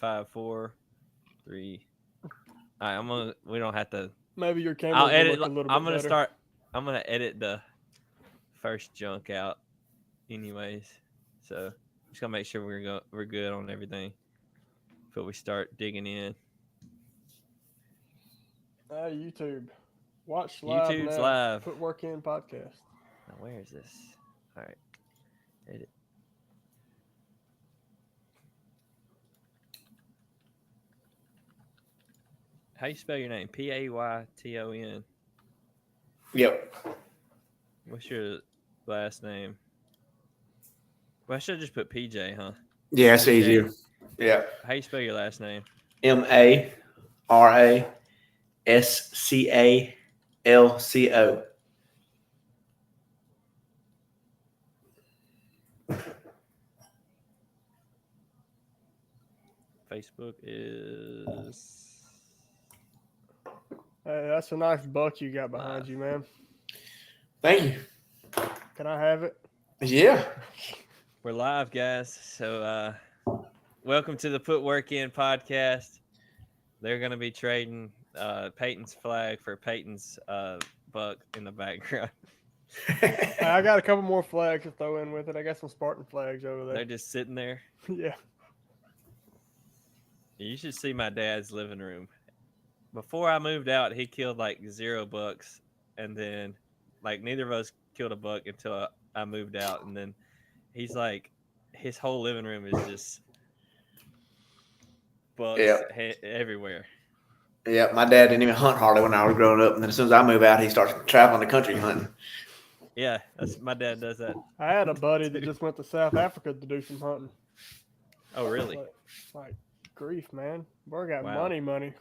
5, 4, 3. All right, I'm gonna. We don't have to. Maybe your I'll cameras will edit. look a little I'm bit gonna better. start. I'm gonna edit the first junk out, anyways. So just gonna make sure we're good on everything before we start digging in. YouTube. Watch live YouTube's now. live. Put work in podcast. Now where is this? All right, edit. How you spell your name? Payton. Yep. What's your last name? Well, I should just put PJ, huh? Yeah, it's PJ. easier. Yeah. How you spell your last name? MARASCALCO. Facebook is. Hey, that's a nice buck you got behind you, man. Thank you. Can I have it? Yeah. We're live, guys. So, welcome to the Put Work In podcast. They're going to be trading Peyton's flag for Peyton's buck in the background. I got a couple more flags to throw in with it. I got some Spartan flags over there. They're just sitting there. Yeah. You should see my dad's living room. Before I moved out, he killed like 0 bucks, and then like neither of us killed a buck until I moved out, and then he's like, his whole living room is just bucks everywhere. Yeah, my dad didn't even hunt hardly when I was growing up, and then as soon as I move out, he starts traveling the country hunting. Yeah, my dad does that. I had a buddy that just went to South Africa to do some hunting. Oh, really? Like grief, man. We're got Wow. money.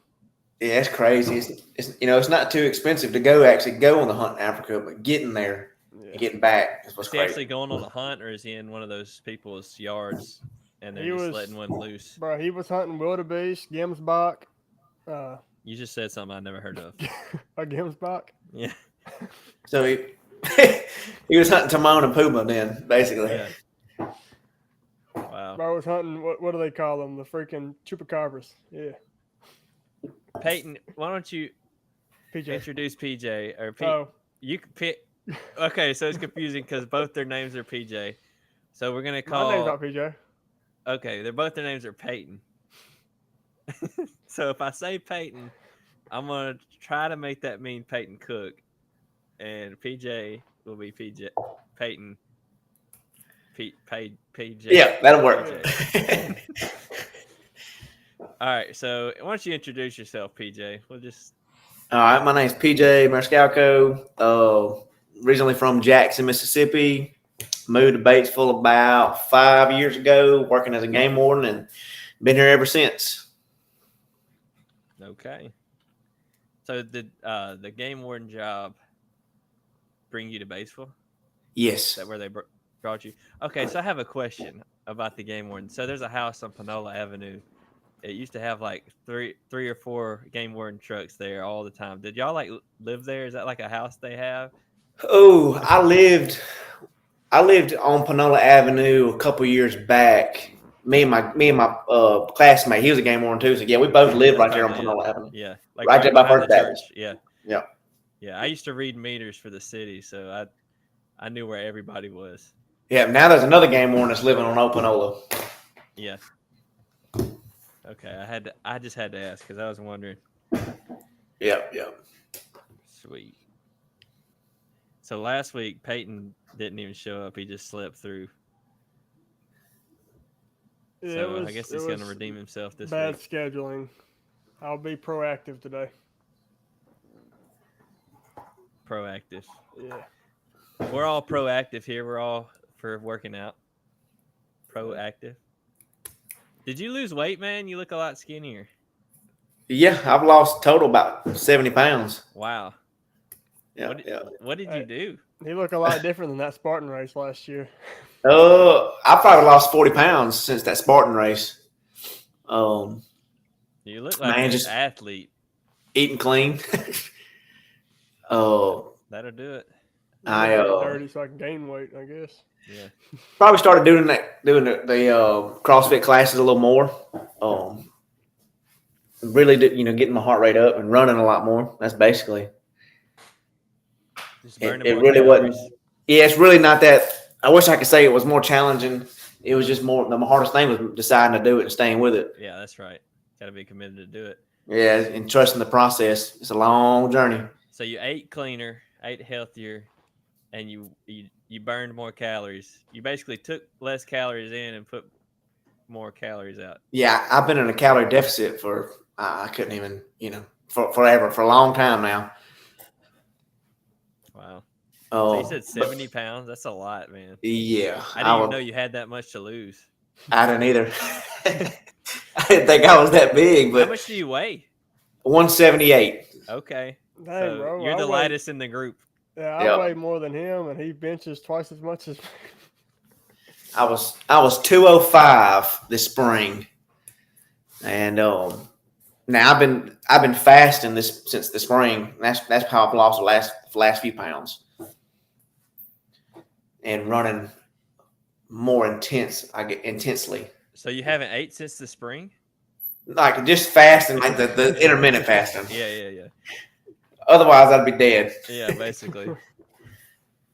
Yeah, it's crazy. It's not too expensive to go on the hunt in Africa, but getting there and getting back is what's Is he crazy. actually going on a hunt, or is he in one of those people's yards and they're just letting one loose? Bro, he was hunting wildebeest, gemsbok. You just said something I never heard of. A gemsbok? Yeah. So he was hunting Timon and Puma then, basically. Yeah. Wow. Bro was hunting, what do they call them? The freaking chupacabras. Yeah. Peyton, why don't you PJ. introduce PJ or you can pick. Okay, so it's confusing because both their names are PJ. So we're gonna call. My name's not PJ. Okay, their names are Peyton. So if I say Peyton, I'm gonna try to make that mean Peyton Cook, and PJ will be Peyton. PJ. Yeah, that'll work. All right, so why don't you introduce yourself, PJ? We'll just. All right, my name's PJ Mariscalco. Originally from Jackson, Mississippi. Moved to Batesville about 5 years ago, working as a game warden, and been here ever since. Okay. So did the game warden job bring you to Batesville? Yes. Is that where they brought you? Okay, so I have a question about the game warden. So there's a house on Panola Avenue. It used to have like three or four game warden trucks there all the time. Did y'all like live there? Is that like a house they have? Oh, I lived on Panola Avenue a couple years back. Me and my classmate, he was a game warden too. So yeah, we both lived right there on Panola Avenue. Yeah, like right there by First Baptist. Yeah. Yeah. Yeah, I used to read meters for the city, so I knew where everybody was. Yeah, now there's another game warden that's living on Old Panola. Yeah. Okay, I just had to ask because I was wondering. Yeah. Sweet. So last week Peyton didn't even show up; he just slept through. Yeah, so I guess he's going to redeem himself this bad week. Bad scheduling. I'll be proactive today. Proactive. Yeah. We're all proactive here. We're all for working out. Proactive. Did you lose weight, man? You look a lot skinnier. Yeah, I've lost total about 70 pounds. Wow. Yeah. What did you do? He looked a lot different than that Spartan race last year. I probably lost 40 pounds since that Spartan race. You look like an athlete. Eating clean. That'll do it. I dirty so I can gain weight, I guess. Yeah. Probably started doing the CrossFit classes a little more. really, getting my heart rate up and running a lot more. That's basically Just it. burning It more really calories. wasn't. Yeah, it's really not that. I wish I could say it was more challenging. It was just more. The hardest thing was deciding to do it and staying with it. Yeah, that's right. Got to be committed to do it. Yeah, and trusting the process. It's a long journey. So you ate cleaner, ate healthier, and you burned more calories. You basically took less calories in and put more calories out. Yeah, I've been in a calorie deficit for I couldn't even for forever, for a long time now. Wow. So Oh, you said 70 pounds? That's a lot, man. yeah, I didn't even know you had that much to lose. I didn't either. I didn't think I was that big, How but much do you weigh? 178. Okay. Dang, So bro. you're I the weigh- lightest in the group. Yeah, I Yep. weigh more than him, and he benches twice as much as me. I was 205 this spring, and now I've been fasting this since the spring. That's how I've lost the last few pounds, and running more intense. I get intensely. So you haven't ate since the spring? Like just fasting, like the intermittent fasting. Yeah. Otherwise, I'd be dead. Yeah, basically.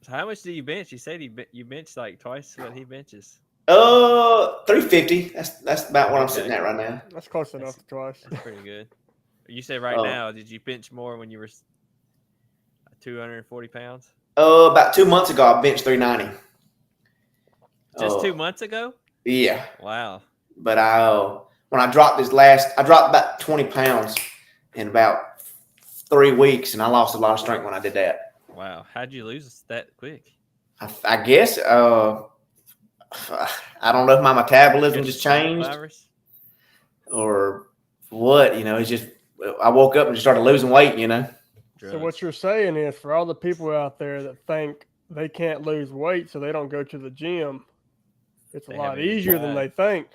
So how much do you bench? You said you bench like twice what he benches. 350. That's about what I'm Okay. sitting at right now. That's close enough to twice. That's pretty good. You said right Oh. now, did you bench more when you were 240 pounds? About 2 months ago, I benched 390. Just 2 months ago? Yeah, Wow. but when I dropped I dropped about 20 pounds in about 3 weeks, and I lost a lot of strength when I did that. Wow. How'd you lose that quick? I guess I don't know if my metabolism Catch just the changed virus? or what. It's just I woke up and just started losing weight. So Drugs. what you're saying is, for all the people out there that think they can't lose weight, so they don't go to the gym, it's a They lot haven't even easier than tried. they think.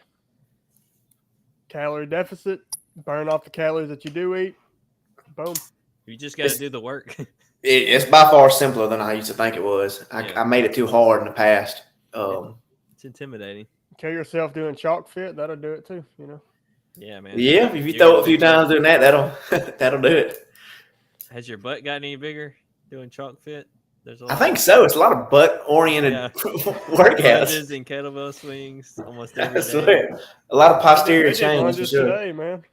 Calorie deficit, burn off the calories that you do eat. Boom. You just got to do the work. It's by far simpler than I used to think it was. Yeah. I made it too hard in the past. It's intimidating. Kill yourself doing chalk fit, that'll do it too, Yeah, man. Yeah, if you You're throw gonna it a few be good. times doing that, that'll do it. Has your butt gotten any bigger doing chalk fit? There's a I think so. It's a lot of butt oriented Yeah. workouts. lunges and kettlebell swings almost every I day. swear. A lot of posterior They did chains for lunges sure. today, man.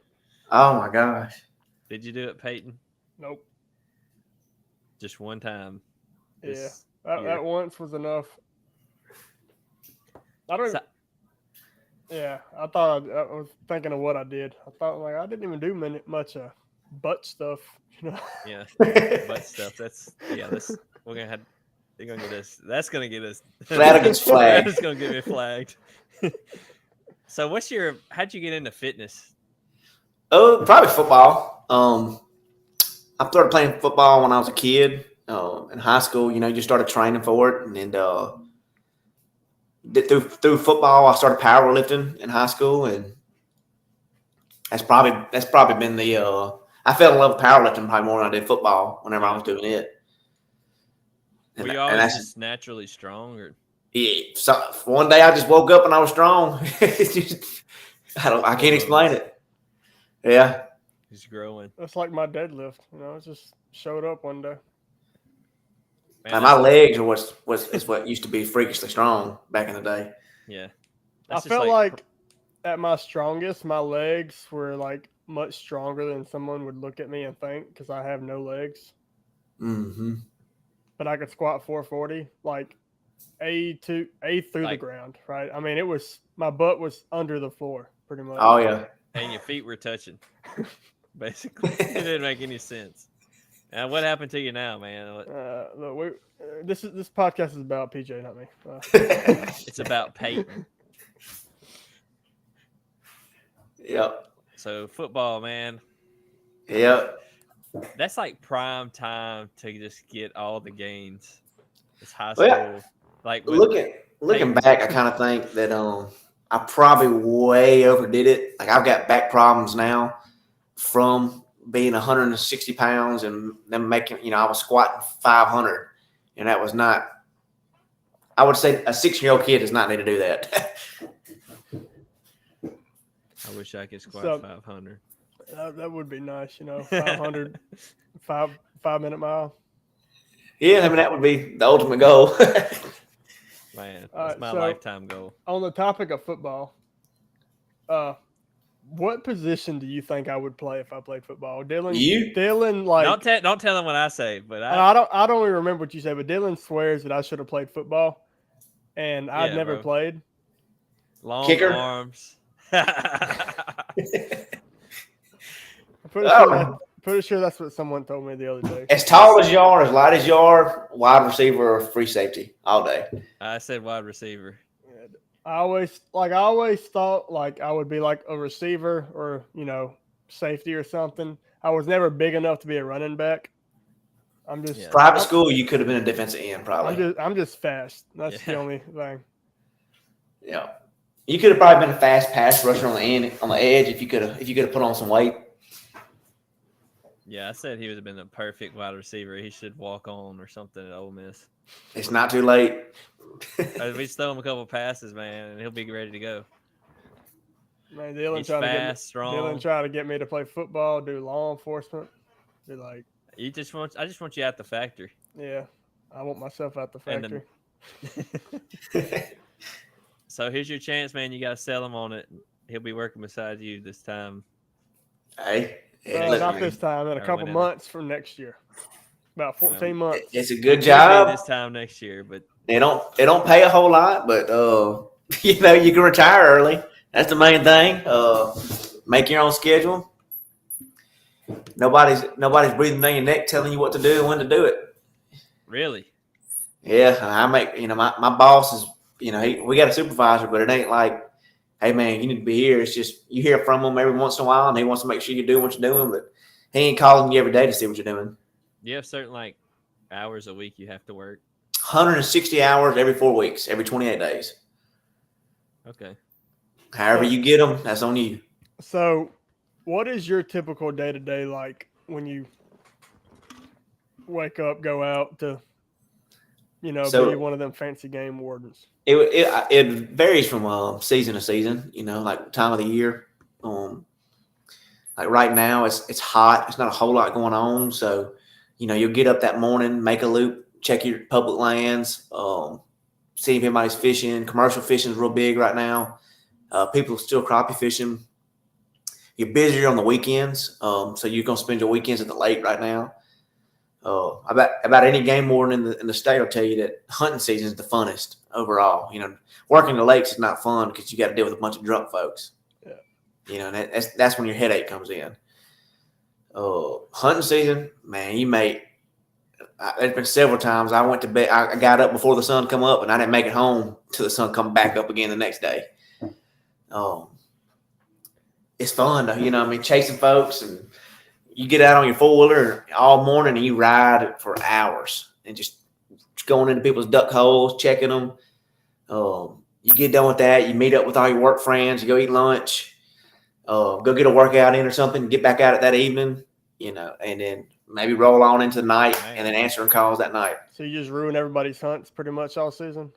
Oh my gosh. Did you do it, Peyton? Nope. Just one time. Yeah. this That year. once was enough. I don't. So- Yeah, I thought I was thinking of what I did. I thought I didn't even do much butt stuff. Yeah, butt stuff. That's we're gonna have. They're gonna get us. That's gonna get us. That gets flagged. That's gonna get me flagged. So, how'd you get into fitness? Oh, probably football. I started playing football when I was a kid. In high school, just started training for it, and then through football, I started powerlifting in high school, and that's probably been the. I fell in love with powerlifting probably more than I did football whenever I was doing it. Were And- you and always that's- just naturally strong, or Yeah, so one day I just woke up and I was strong. It's just, I can't explain it. Yeah, just growing? That's like my deadlift. It just showed up one day. Man, and my legs are what used to be freakishly strong back in the day. yeah. I That's just felt like at my strongest, my legs were like much stronger than someone would look at me and think, because I have no legs. Mm-hmm. But I could squat 440, like A through the Like- ground, right? I mean, my butt was under the floor pretty much. Oh yeah. and your feet were touching. Basically, it didn't make any sense. And what happened to you now, man? Look, this podcast is about PJ, not me. It's about Peyton. Yep. So football, man. Yep. That's like prime time to just get all the gains. It's high Well, school. yeah. Like Looking back, I kind of think that I probably way overdid it. Like I've got back problems now from being 160 pounds and then making, I was squatting 500, and that was not. I would say a 6-year-old kid does not need to do that. I wish I could squat So- 500. That would be nice, 500, 5 minute mile. Yeah, I mean that would be the ultimate goal. Man, All that's right, my so- lifetime goal. On the topic of football, what position do you think I would play if I played football? You? Dylan, like Don't tell them what I say, but and I don't even remember what you said, but Dylan swears that I should have played football, and I'd Yeah, never bro. played. long Kicker? arms. I'm pretty sure that's what someone told me the other day. As tall as you are, as light as you are, wide receiver or free safety all day. I said wide receiver. I always thought like I would be like a receiver or safety or something. I was never big enough to be a running back. I'm just Yeah. Private school, you could have been a defensive end, probably. I'm just fast. That's the Yeah. only thing. Yeah, you could have probably been a fast pass rusher on the end, on the edge if you could have put on some weight. Yeah, I said he would have been a perfect wide receiver. He should walk on or something at Ole Miss. It's not too late. We just throw him a couple passes, man, and he'll be ready to go. Man, Dylan He's tried fast, to strong. Dylan tried to get me to play football, do law enforcement. Be like, I just want you at the factory. yeah, I want myself out the And then- factory. So here's your chance, man. You got to sell him on it. He'll be working beside you this time. Hey, look, Not this time. In a Or couple whenever. months from next year. About 14 months. it's a good Could be job. this time next year, but It don't pay a whole lot, but you can retire early. That's the main thing. Make your own schedule. Nobody's breathing down your neck telling you what to do and when to do it. really, Yeah, I make my boss is we got a supervisor, but it ain't like, hey man, you need to be here. It's just you hear from him every once in a while, and he wants to make sure you're doing what you're doing, but he ain't calling you every day to see what you're doing. you have certain like hours a week you have to work. 160 hours every 4 weeks, every 28 days. Okay. However you get them, that's on you. So, what is your typical day to day like when you wake up, go out to, So- be one of them fancy game wardens? It varies from season to season, like time of the year. Like right now, it's hot. It's not a whole lot going on, so you'll get up that morning, make a loop, check your public lands, see if anybody's fishing. Commercial fishing is real big right now. People are still crappie fishing. You're busier on the weekends, so you're gonna spend your weekends at the lake right now. About any game warden in the state will tell you that hunting season is the funnest overall. Working the lakes is not fun because you got to deal with a bunch of drunk folks. Yeah. And that's when your headache comes in. Hunting season, man, there's been several times I went to bed. I got up before the sun come up, and I didn't make it home till the sun come back up again the next day. It's fun though, chasing folks, and you get out on your four-wheeler all morning and you ride for hours and just going into people's duck holes, checking them. You get done with that, you meet up with all your work friends, you go eat lunch, go get a workout in or something, get back at it that evening, and then maybe roll on into the night and then answering calls that night. So you just ruin everybody's hunts pretty much all season.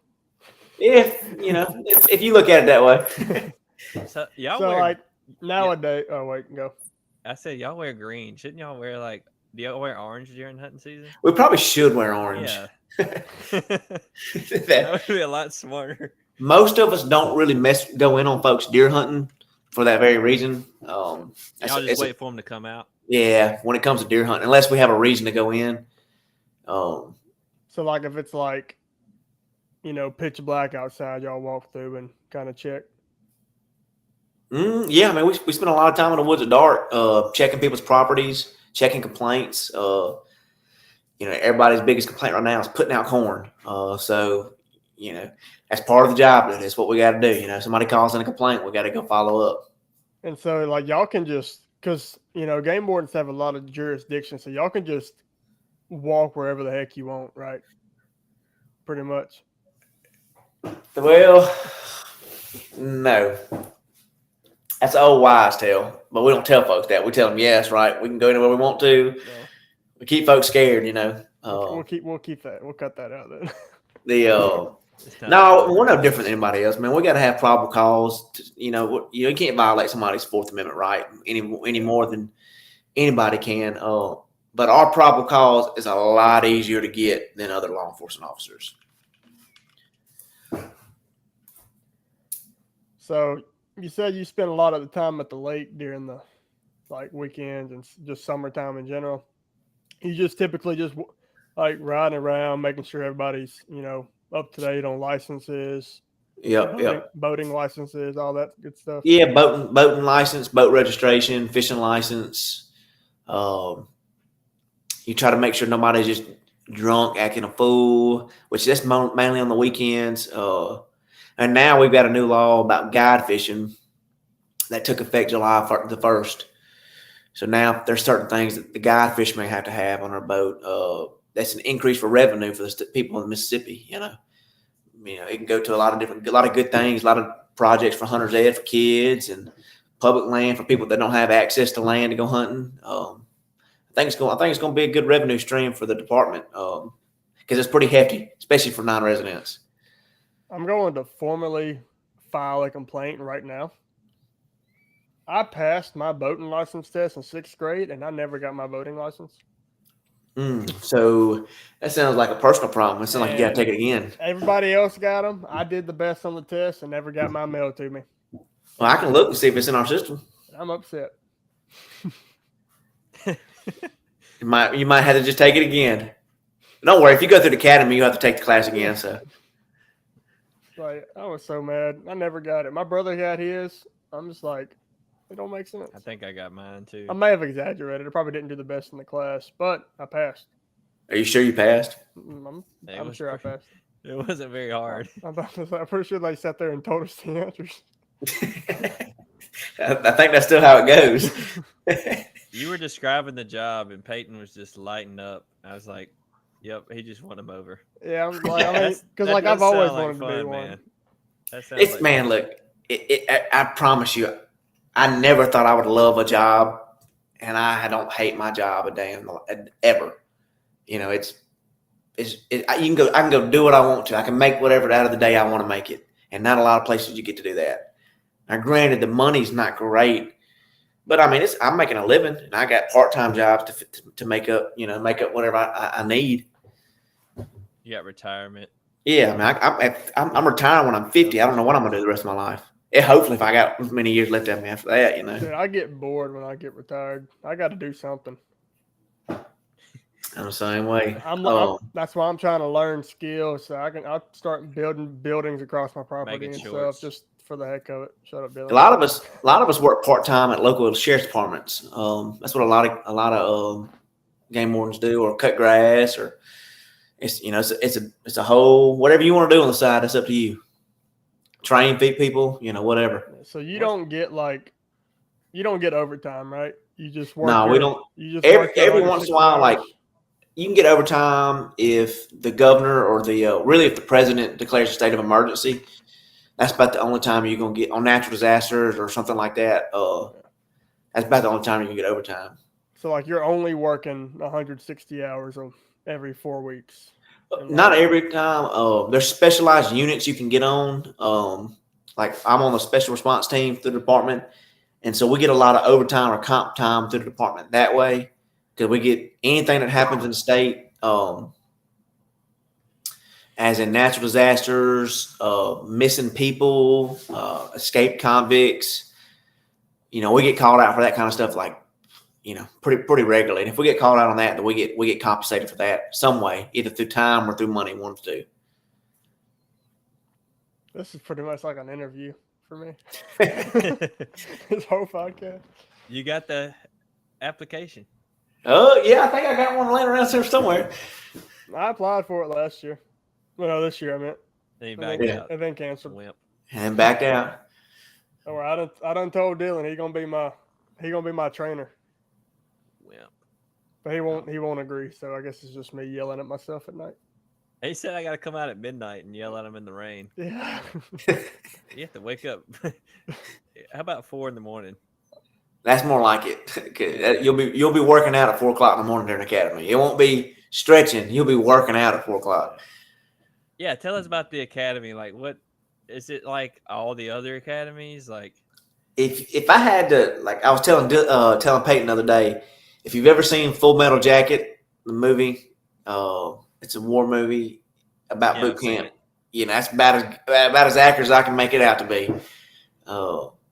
If you look at it that way. So y'all So wear. like nowadays, oh wait, go. I said y'all wear green. Shouldn't y'all wear like? Do y'all wear orange during hunting season? We probably should wear orange. Yeah. That would be a lot smarter. Most of us don't really go in on folks deer hunting for that very reason. Y'all just wait for them to come out. Yeah, when it comes to deer hunting, unless we have a reason to go in. So like if it's like, pitch black outside, y'all walk through and kind of check. Yeah, I mean, we spend a lot of time in the woods at dark, checking people's properties, checking complaints. Everybody's biggest complaint right now is putting out corn. So that's part of the job. That's what we got to do. Somebody calls in a complaint, we got to go follow up. And so like y'all can just, because game wardens have a lot of jurisdiction, so y'all can just walk wherever the heck you want, right? Pretty much. Well, no. That's an old wives' tale, but we don't tell folks that. We tell them, yes, right, we can go anywhere we want to. So We keep folks scared, we'll keep that. We'll cut that out then. It's not No, the we're no rules. different than anybody else, man. We got to have probable cause. You can't violate somebody's Fourth Amendment right any more than anybody can. But our probable cause is a lot easier to get than other law enforcement officers. So you said you spent a lot of the time at the lake during the weekends and just summertime in general. You just typically just like riding around, making sure everybody's up to date on licenses, Yep. boating licenses, all that good stuff. Yeah, boating license, boat registration, fishing license. You try to make sure nobody's just drunk, acting a fool, which that's mainly on the weekends. And now we've got a new law about guide fishing that took effect July the 1st. So now there's certain things that the guide fishermen have to have on their boat. That's an increase for revenue for the people in Mississippi. It can go to a lot of good things, a lot of projects for hunters ed for kids and public land for people that don't have access to land to go hunting. I think it's going to be a good revenue stream for the department because it's pretty hefty, especially for non-residents. I'm going to formally file a complaint right now. I passed my boating license test in 6th grade, and I never got my boating license. So that sounds like a personal problem. It sounds like you got to take it again. Everybody else got them. I did the best on the test and never got my mail to me. Well, I can look and see if it's in our system. I'm upset. You might have to just take it again. Don't worry. If you go through the academy, you have to take the class again. So, I was so mad. I never got it. My brother got his. I'm just like, it don't make sense. I think I got mine too. I may have exaggerated. I probably didn't do the best in the class, but I passed. Are you sure you passed? I'm sure I passed. It wasn't very hard. I'm pretty sure they sat there and told us the answers. I think that's still how it goes. You were describing the job, and Peyton was just lighting up. I was like, "Yep, he just won him over." Yeah, I'm like, because I've always wanted to be one. Man. Look, I promise you, I never thought I would love a job, and I don't hate my job a damn ever. I can go do what I want to. I can make whatever out of the day I want to make it, and not a lot of places you get to do that. Now, granted, the money's not great, but I mean, I'm making a living, and I got part-time jobs to make up whatever I need. You got retirement. Yeah, I mean, I'm retiring when I'm 50. I don't know what I'm gonna do the rest of my life. Hopefully, if I got as many years left of me after that, Yeah, I get bored when I get retired. I got to do something. I'm the same way. That's why I'm trying to learn skills so I'll start building buildings across my property and stuff just for the heck of it. Shut up, Dylan. A lot of us work part time at local sheriff's departments. That's what a lot of game wardens do, or cut grass, or it's a whole whatever you want to do on the side. It's up to you. Train, feed people, whatever. So you don't get overtime, right? You just work. No, we don't. You just every once in a while, like you can get overtime if the governor or if the president declares a state of emergency. That's about the only time you're gonna get on natural disasters or something like that. That's about the only time you can get overtime. So like you're only working 160 hours every 4 weeks. Not every time. There's specialized units you can get on. Like I'm on the special response team through the department, and so we get a lot of overtime or comp time through the department that way because we get anything that happens in the state, as in natural disasters, missing people, escaped convicts. We get called out for that kind of stuff, like pretty regularly. And if we get called out on that, then we get compensated for that some way, either through time or through money. One of the two. This is pretty much like an interview for me. This whole podcast. You got the application? Oh yeah, I think I got one laying around here somewhere. I applied for it last year. Well, this year I meant. Then you backed out. And then canceled. Wimp. And backed out. Oh, I done told Dylan he gonna be my trainer. Wimp. But he won't agree. So I guess it's just me yelling at myself at night. He said I got to come out at midnight and yell at him in the rain. Yeah. You have to wake up. How about 4 a.m? That's more like it. You'll be working out at 4 o'clock in the morning during academy. It won't be stretching. You'll be working out at 4 o'clock. Yeah, tell us about the academy. Like, what is it like? All the other academies, like. If I had to, like I was telling Peyton the other day, if you've ever seen Full Metal Jacket, the movie, it's a war movie about Yeah, boot I've seen camp. it. You know, that's about as accurate as I can make it out to be.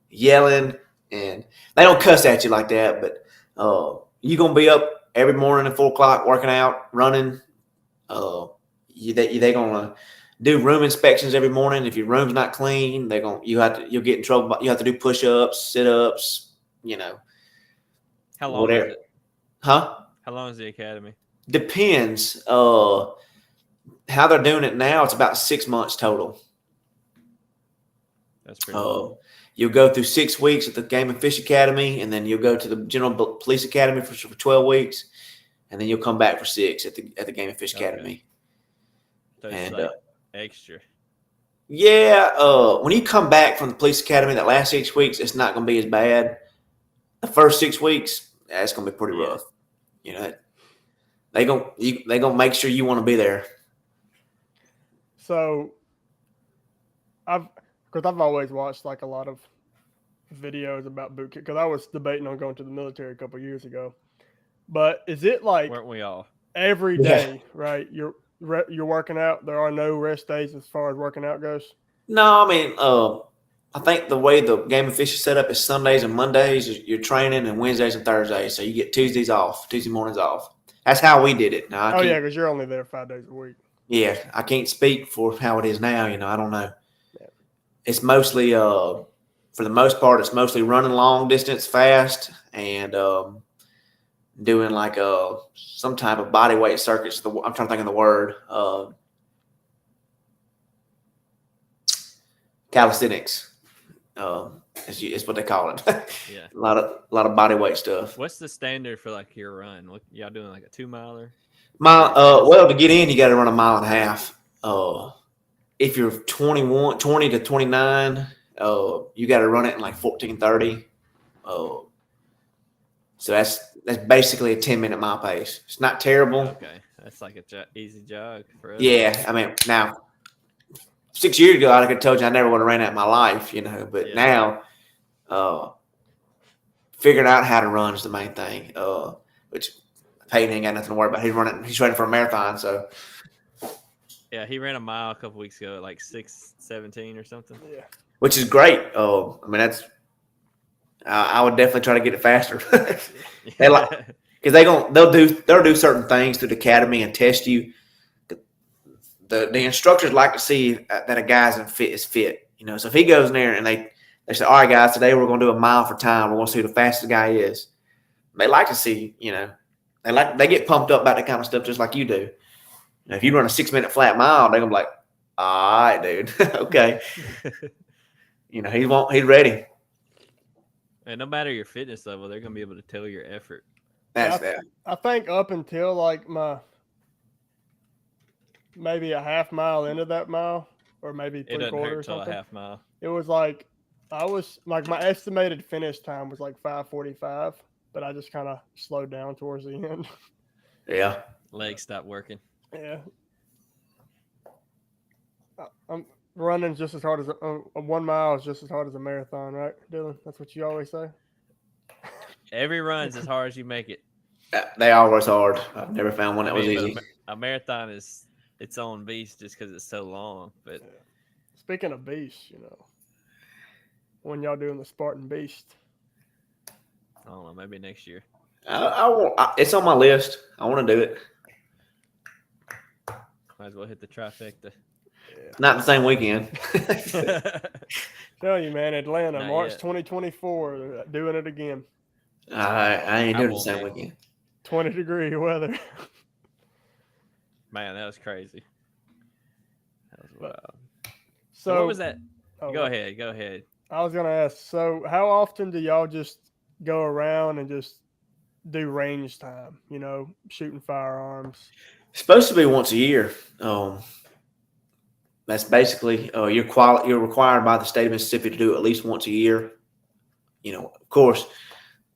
Yelling, and they don't cuss at you like that, but you're gonna be up every morning at 4 o'clock working out, running. They gonna do room inspections every morning. If your room's not clean, you'll get in trouble. You have to do push-ups, sit-ups, How long whatever. is it? Huh? How long is the academy? Depends. How they're doing it now, it's about 6 months total. That's pretty long. You'll go through 6 weeks at the Game and Fish Academy, and then you'll go to the General Police Academy for 12 weeks, and then you'll come back for 6 at the Game and Fish Okay. Academy. So it's And like extra. yeah, when you come back from the Police Academy, that last 6 weeks, it's not going to be as bad. The first 6 weeks, it's going to be pretty Yeah. rough. They gonna make sure you want to be there. So, I've always watched like a lot of videos about boot camp because I was debating on going to the military a couple of years ago. But is it like Weren't we all? every Yeah. day, right? You're working out. There are no rest days as far as working out goes. No, I mean, I think the way the Game and Fish is set up is Sundays and Mondays you're training, and Wednesdays and Thursdays, so you get Tuesday mornings off. That's how we did it. Now, Oh yeah, because you're only there 5 days a week. Yeah, I can't speak for how it is now. I don't know. Yeah. It's mostly, for the most part, it's mostly running long distance fast and doing like some type of body weight circuits. I'm trying to think of the word. Calisthenics is what they call it. Yeah. a lot of body weight stuff. What's the standard for like your run? What y'all doing, like a 2 miler? Well, to get in, you got to run a mile and a half. If you're 20 to 29, you got to run it in like 14:30. So that's basically a 10-minute mile pace. It's not terrible. Okay, that's like a easy jog for us. Yeah, I mean, now 6 years ago, I could have told you I never would have ran that in my life, But Yeah. now, figuring out how to run is the main thing. Which Peyton ain't got nothing to worry about. He's running for a marathon, so. Yeah, he ran a mile a couple weeks ago at like 6:17 or something. Yeah. Which is great. I mean, I would definitely try to get it faster. They like, because they'll do certain things through the academy and test you. The instructors like to see that a guy's is fit. So if he goes in there and they say, all right, guys, today we're going to do a mile for time. We're going to see who the fastest guy is. They like to see, they get pumped up about that kind of stuff just like you do. If you run a 6-minute flat mile, they're gonna be like, all right, dude, okay. He's ready. And no matter your fitness level, they're gonna be able to tell your effort. That's that. I think up until like maybe a half mile into that mile, or maybe It three doesn't quarters hurt or till a something. half mile. It was like I was like my estimated finish time was like 5:45, but I just kind of slowed down towards the end. Yeah. Legs stop working. Yeah. I'm running just as hard as a 1 mile is just as hard as a marathon, right, Dylan? That's what you always say. Every run's as hard as you make it. They always hard. I've never found one that was but easy. A marathon is its own beast just because it's so long. But Speaking of beasts, when y'all doing the Spartan Beast, I don't know, maybe next year. It's on my list. I want to do it. Might as well hit the trifecta. Not the same weekend. tell you, man, Atlanta, Not March yet. 2024, they're doing it again. I ain't doing it the won't same be. weekend. 20-degree weather. Man, that was crazy. That was wild. So what was that? oh, Go ahead. I was gonna ask. So, how often do y'all just go around and just do range time? Shooting firearms. It's supposed to be once a year. That's basically you're required by the state of Mississippi to do it at least once a year. Of course,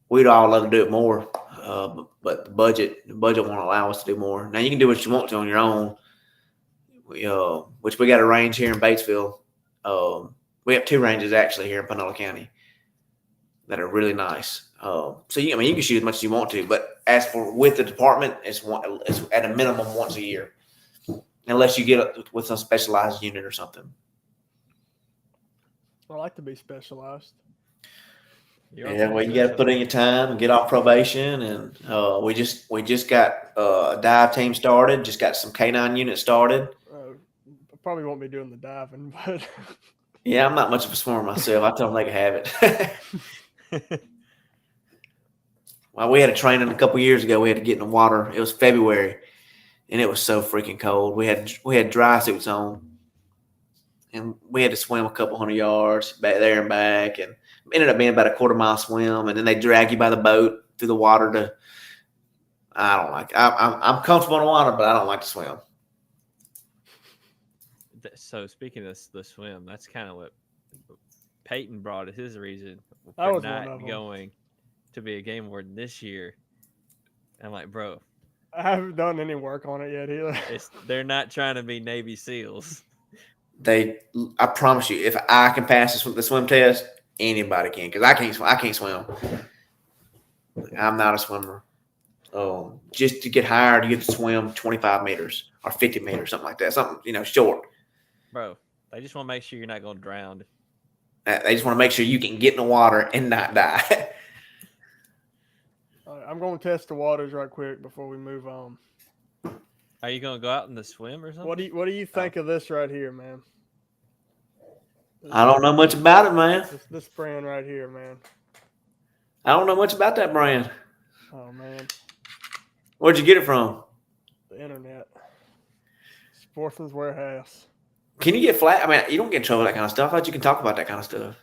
we'd all love to do it more, but the budget won't allow us to do more. Now you can do what you want to on your own. which we got a range here in Batesville. We have 2 ranges actually here in Panola County that are really nice. So you can shoot as much as you want to, but as for with the department, it's at a minimum once a year, unless you get with some specialized unit or something. I like to be specialized. Yeah, well, you got to put in your time and get off probation, and we just got a dive team started. Just got some K9 units started. I probably won't be doing the diving, but yeah, I'm not much of a swimmer myself. I tell them they can have it. Well, we had a training a couple years ago. We had to get in the water. It was February, and it was so freaking cold. We had dry suits on, and we had to swim a couple hundred yards back there and back, and ended up being about a quarter-mile swim. And then they drag you by the boat through the water to. I don't like. I'm comfortable in the water, but I don't like to swim. So speaking of the swim, that's kind of what Peyton brought as his reason That for was one not of them. going to be a game warden this year. I'm like, bro, I haven't done any work on it yet either. they're not trying to be Navy SEALs. I promise you, if I can pass the swim test, anybody can, because I can't swim. I'm not a swimmer. Just to get hired, you get to swim 25 meters or 50 meters, something like that. Something, short. Bro, they just want to make sure you're not going to drown. They just want to make sure you can get in the water and not die. All right, I'm going to test the waters right quick before we move on. Are you going to go out in the swim or something? What do you think of this right here, man? I don't know much about it, man. This brand right here, man. I don't know much about that brand. Oh, man. Where'd you get it from? The internet. Sportsman's Warehouse. Can you get flat? I mean, you don't get in trouble with that kind of stuff. I thought you can talk about that kind of stuff.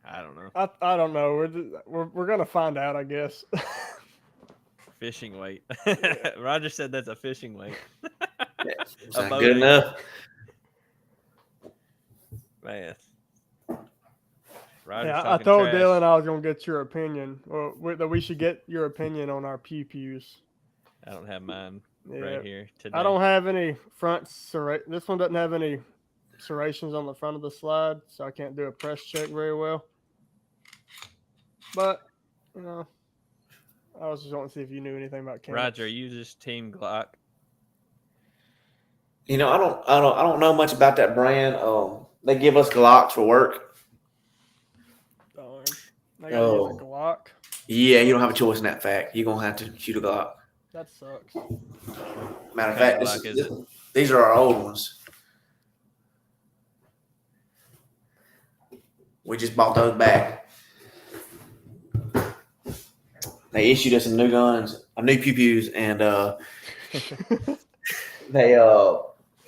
I don't know. I don't know. We're gonna find out, I guess. Fishing weight. Roger said that's a fishing weight. It's not good enough. Man. Yeah, I told Dylan I was gonna get your opinion. Well, that we should get your opinion on our pews. I don't have mine right here today. I don't have any front serrations. This one doesn't have any serrations on the front of the slide, so I can't do a press check very well. But I was just wanting to see if you knew anything about Canucks. Roger, you just team Glock. I don't know much about that brand. They give us Glocks for work. I gotta use a Glock. Yeah, you don't have a choice in that fact. You're gonna have to shoot a Glock. That sucks. Matter of fact, these are our old ones. We just bought those back. They issued us some new guns, new pew-pews, and and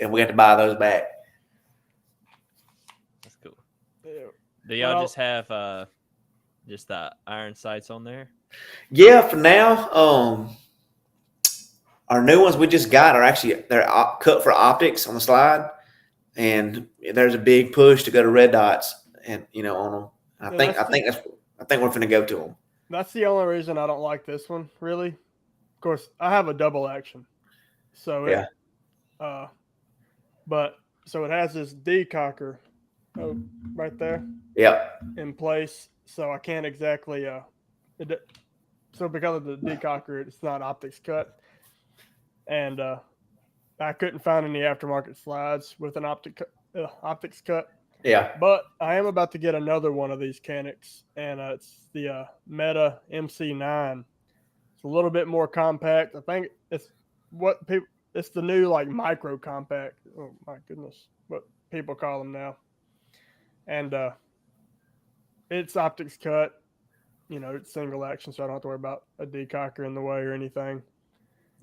we got to buy those back. That's cool. Yeah. Do y'all just have just the iron sights on there? Yeah, for now. Our new ones we just got are they're cut for optics on the slide, and there's a big push to go to red dots, and on them. I think we're finna go to them. That's the only reason I don't like this one, really. Of course, I have a double action, so yeah. So it has this decocker, right there. Yep. In place, so I can't exactly so because of the decocker, it's not optics cut. And I couldn't find any aftermarket slides with an optics cut. Yeah. But I am about to get another one of these Canucks, and it's the Meta MC9. It's a little bit more compact. I think it's the new micro compact. Oh my goodness, what people call them now. And it's optics cut. It's single action, so I don't have to worry about a decocker in the way or anything.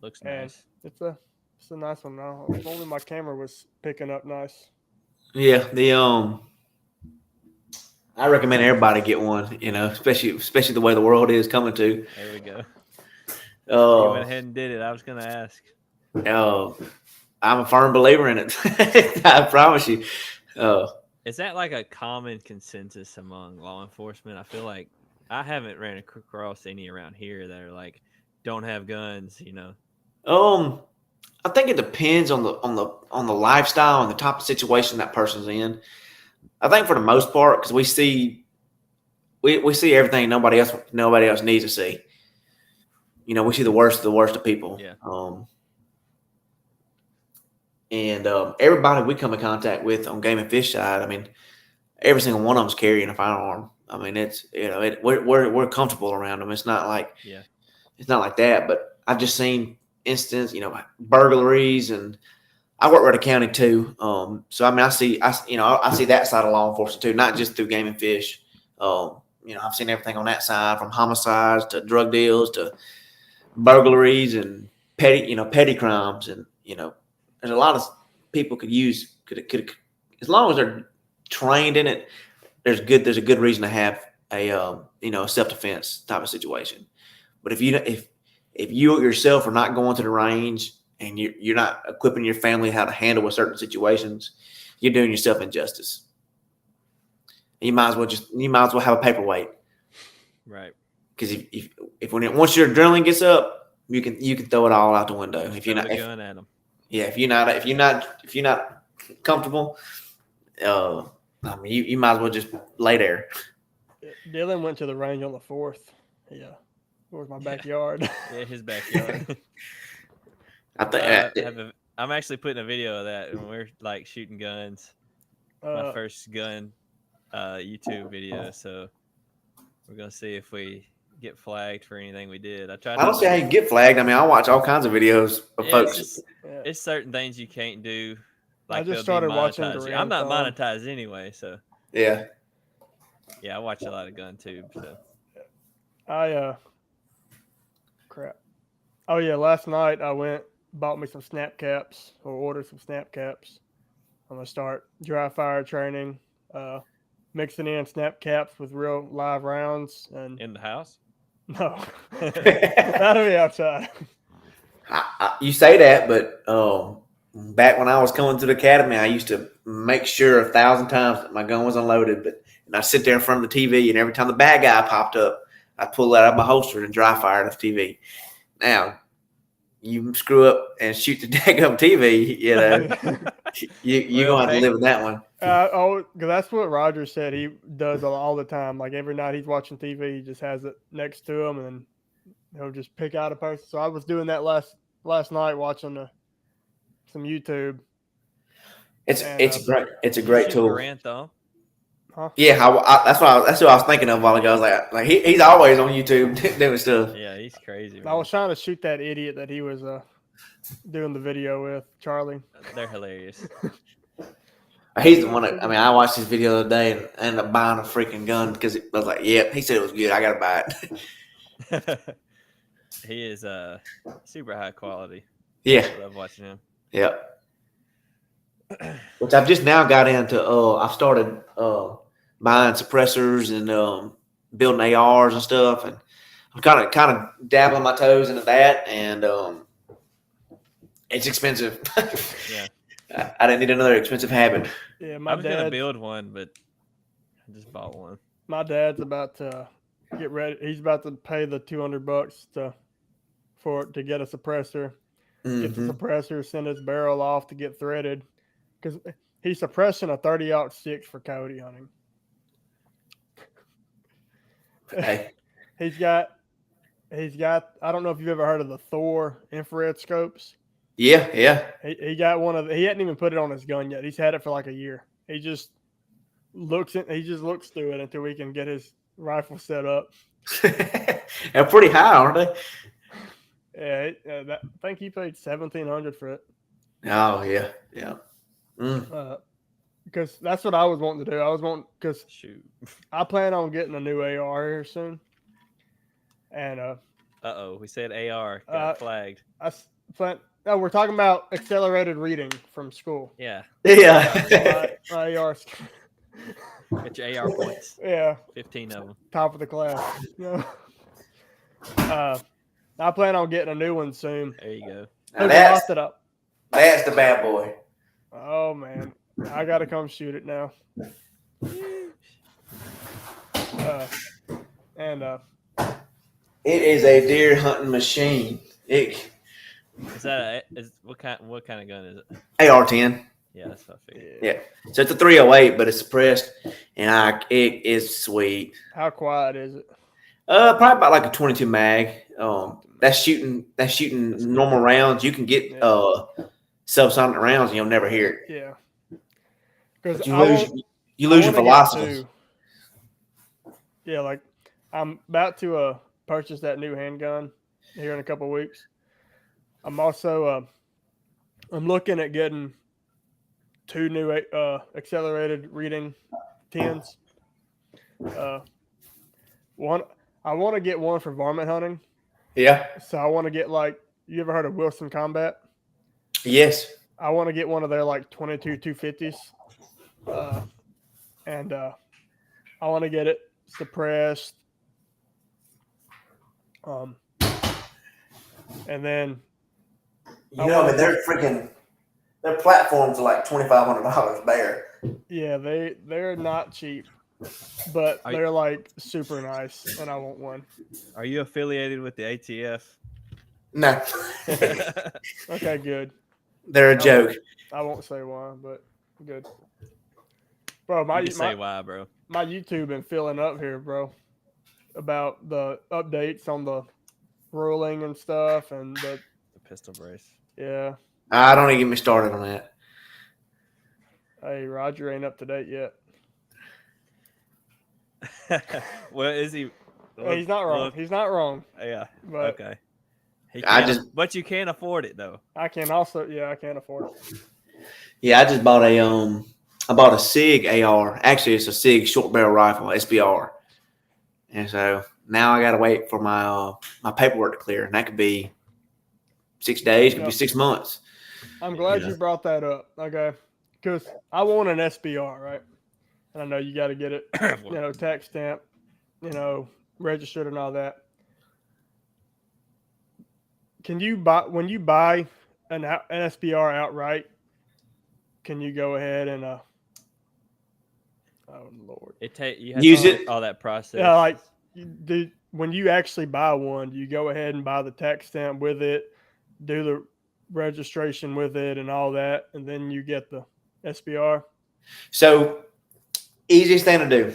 Looks nice. It's a nice one now. If only my camera was picking up nice. Yeah, I recommend everybody get one. Especially the way the world is coming to. There we go. You went ahead and did it. I was going to ask. I'm a firm believer in it. I promise you. Is that like a common consensus among law enforcement? I feel like I haven't ran across any around here that are like, don't have guns, I think it depends on the lifestyle and the type of situation that person's in. I think for the most part, because we see everything nobody else needs to see. We see the worst of people. Yeah. And everybody we come in contact with on Game and Fish side, I mean, every single one of them's carrying a firearm. I mean, it's we're comfortable around them. It's not like that. But I've just seen instances, burglaries, and I work at a county too. So I mean, I see that side of law enforcement too, not just through Game and Fish. I've seen everything on that side, from homicides to drug deals to burglaries and petty crimes, and there's a lot of people could as long as they're trained in it. There's a good reason to have a self-defense type of situation. But if you yourself are not going to the range and you're not equipping your family how to handle with certain situations, you're doing yourself injustice. You might as well have a paperweight, right? Because once your adrenaline gets up, you can throw it all out the window. If you're not gun at them. Yeah, if you're not comfortable, I mean, you might as well just lay there. Dylan went to the range on the 4th. Yeah, where's my backyard? Yeah, his backyard. I think I'm actually putting a video of that when we're like shooting guns. My first gun YouTube video, so we're gonna see if we get flagged for anything we did. I don't see how you get flagged. I mean, I watch all kinds of videos of folks. It's certain things you can't do. Like, I just started watching. I'm not monetized anyway, so yeah. I watch a lot of gun tube. So crap. Oh yeah, last night I bought me some snap caps, or ordered some snap caps. I'm gonna start dry fire training, mixing in snap caps with real live rounds. And in the house? No, that'll be outside. You say that, but back when I was coming to the academy, I used to make sure 1,000 times that my gun was unloaded. And I sit there in front of the TV, and every time the bad guy popped up, I pull that out of my holster and dry fire the TV. Now, you screw up and shoot the daggum TV, you're going to have to live with that one. Because that's what Roger said he does all the time. Like every night he's watching TV, he just has it next to him, and he'll just pick out a person. So I was doing that last night, watching some YouTube. It's a great tool. Grant, though. Huh? Yeah, that's what I was thinking of a while ago. I was like he's always on YouTube doing stuff. Yeah, he's crazy. Man. I was trying to shoot that idiot that he was doing the video with, Charlie. They're hilarious. He's the one that, I mean, I watched his video the other day and ended up buying a freaking gun because I was like, yeah, he said it was good. I got to buy it. He is super high quality. Yeah. I love watching him. Yeah. Which I've just now got into. I've started buying suppressors and building ARs and stuff. And I'm kind of dabbling my toes into that. And it's expensive. Yeah. I didn't need another expensive habit. Yeah, I was going to build one, but I just bought one. My dad's about to get ready. He's about to pay the $200 to get a suppressor. Mm-hmm. Get the suppressor, send his barrel off to get threaded, because he's suppressing a 30-06 for coyote hunting. Hey. He's got. I don't know if you've ever heard of the Thor infrared scopes. Yeah. He got one of. He hadn't even put it on his gun yet. He's had it for like a year. He just looks through it until we can get his rifle set up. They're pretty high, aren't they? Yeah, I think he paid $1,700 for it. Oh yeah. Because that's what I was wanting to do. Because I plan on getting a new AR here soon. And we said AR got flagged. We're talking about accelerated reading from school. Yeah. My AR. Get your AR points. Yeah. 15 of them. Top of the class. I plan on getting a new one soon. There you go. That's the bad boy. Oh man, I gotta come shoot it now. It is a deer hunting machine. Is that what kind of gun is it? AR-10. Yeah, that's what I figured. Yeah. So it's a 308, but it's suppressed, and it is sweet. How quiet is it? Probably about like a 22 mag. That's shooting normal rounds. You can get subsonic rounds, and you'll never hear it. Yeah. Because But you lose your velocity. Yeah, like I'm about to purchase that new handgun here in a couple of weeks. I'm also I'm looking at getting 2 new accelerated reading 10s. One, I want to get one for varmint hunting. Yeah. So I want to get you ever heard of Wilson Combat? Yes. I want to get one of their 22 250s. And I want to get it suppressed. And then their platforms are like $2,500 bare. Yeah, they're not cheap, but they're super nice, and I want one. Are you affiliated with the ATF? No. Okay, good. They're a joke. I won't say why, but good. Bro, say why, bro. My YouTube been filling up here, bro, about the updates on the ruling and stuff and the pistol brace. Yeah. I don't even get me started on that. Hey, Roger ain't up to date yet. Well, is he? He's not wrong. He's not wrong. Yeah. But okay. But you can't afford it though. I can also. Yeah, I can't afford it. Yeah, I just bought a SIG AR. Actually, it's a SIG short barrel rifle, SBR. And so now I got to wait for my paperwork to clear, and that could be 6 days, could be 6 months. I'm glad you brought that up. Okay, because I want an SBR, right? And I know you got to get it, tax stamp, registered and all that. Can you when you buy an SBR outright? Can you go ahead and oh Lord, you have use it all that process? Yeah, when you actually buy one, you go ahead and buy the tax stamp with it, do the registration with it and all that, and then you get the SBR. So, easiest thing to do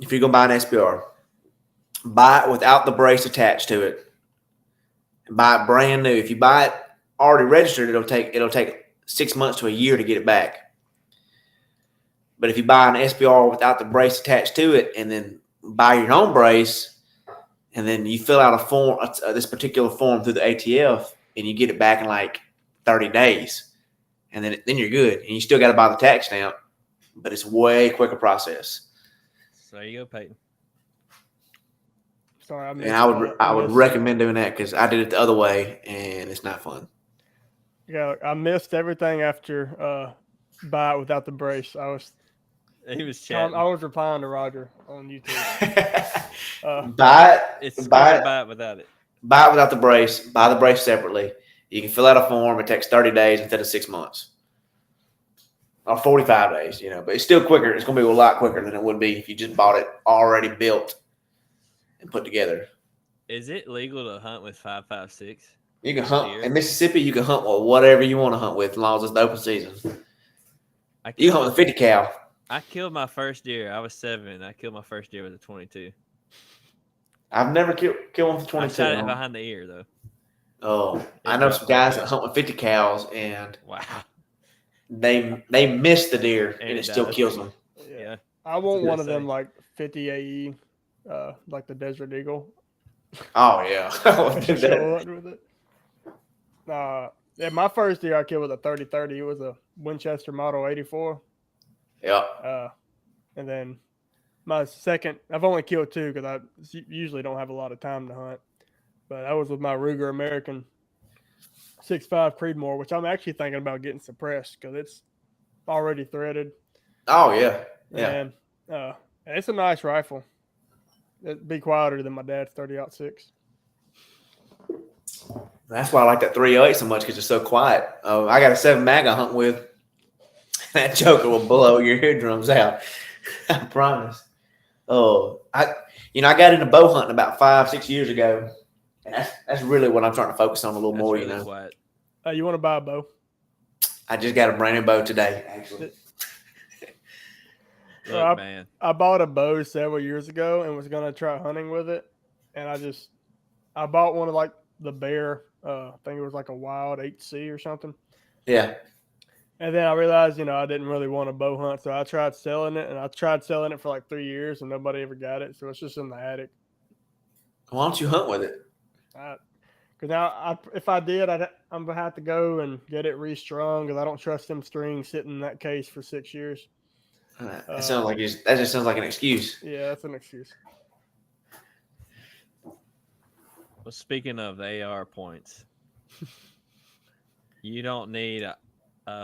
if you're gonna buy an SBR, buy it without the brace attached to it. Buy it brand new. If you buy it already registered, it'll take 6 months to a year to get it back. But if you buy an SBR without the brace attached to it, and then buy your own brace, and then you fill out a form, this particular form through the ATF, and you get it back in 30 days, and then you're good. And you still got to buy the tax stamp, but it's a way quicker process. So there you go, Peyton. Sorry, I would recommend doing that because I did it the other way, and it's not fun. Yeah, I missed everything after buy it without the brace. He was chatting. I was replying to Roger on YouTube. Buy it without it. Buy it without the brace. Buy the brace separately. You can fill out a form. It takes 30 days instead of 6 months. Or 45 days, but it's still quicker. It's going to be a lot quicker than it would be if you just bought it already built and put together. Is it legal to hunt with 5.56? You can hunt in Mississippi. You can hunt with whatever you want to hunt with, as long as it's the open season. You hunt with 50 cal. I killed my first deer. I was 7. I killed my first deer with a 22. I've never killed one with 22. I shot it behind the ear though. Oh, I know some guys that hunt with 50 cals, and wow, they miss the deer and it still kills them. Yeah, I want one of them 50 AE, like the Desert Eagle. Oh yeah, yeah. My first deer I killed with a 30-30. It was a Winchester Model 84. Yeah. And then my second, I've only killed 2 because I usually don't have a lot of time to hunt. But that was with my Ruger American 6.5 Creedmoor, which I'm actually thinking about getting suppressed because it's already threaded. Oh yeah, yeah. And it's a nice rifle. It'd be quieter than my dad's 30-06. That's why I like that 308 so much because it's so quiet. I got a 7 mag I hunt with. That joker will blow your eardrums out. I promise. I got into bow hunting about 5-6 years ago, and that's really what I'm trying to focus on a little more. Really quiet. You want to buy a bow? I just got a brand new bow today, actually. Look, man. I bought a bow several years ago and was gonna try hunting with it, and I bought one of like the Bear. I think it was like a Wild 8C or something. Yeah. And then I realized, I didn't really want a bow hunt, so I tried selling it, and I tried selling it for like 3 years, and nobody ever got it. So it's just in the attic. Why don't you hunt with it? Because now, if I did, I'm gonna have to go and get it restrung because I don't trust them strings sitting in that case for 6 years. That sounds like that just sounds like an excuse. Yeah, that's an excuse. Well, speaking of the AR points, you don't need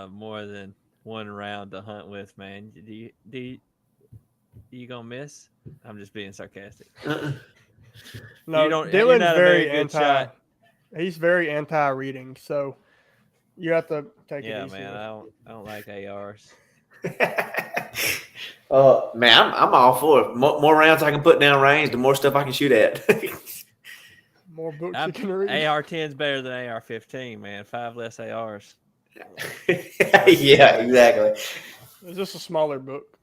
more than one round to hunt with, man. Do you gonna miss? I'm just being sarcastic. No, Dylan's very anti. He's very anti-reading, so you have to take it easy. Yeah, man, I don't like ARs. Man, I'm all for it. More rounds I can put down range, the more stuff I can shoot at. More books you can read. AR-10's better than AR-15, man. 5 less ARs. Yeah, exactly. It's just a smaller book.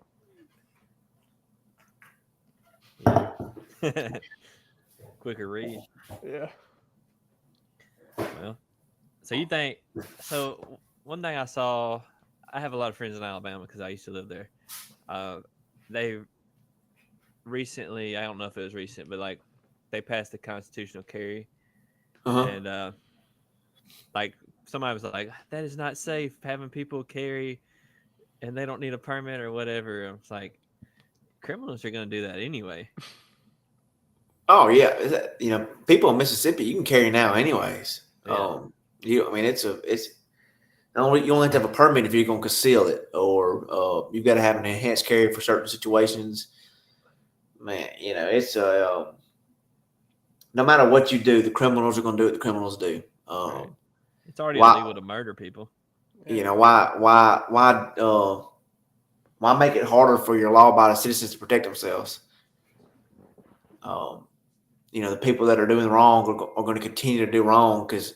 Quicker read. Yeah. Well, so one thing I saw, I have a lot of friends in Alabama because I used to live there. They recently, I don't know if it was recent, but like they passed the constitutional carry. And like somebody was like, that is not safe having people carry and they don't need a permit or whatever. It's like, criminals are going to do that anyway. Oh yeah, people in Mississippi you can carry now anyways. Yeah. You only have to have a permit if you're going to conceal it, or you've got to have an enhanced carry for certain situations. Man, it's no matter what you do, the criminals are going to do what the criminals do. Right. It's already illegal to murder people. Why make it harder for your law-abiding citizens to protect themselves? The people that are doing wrong are going to continue to do wrong because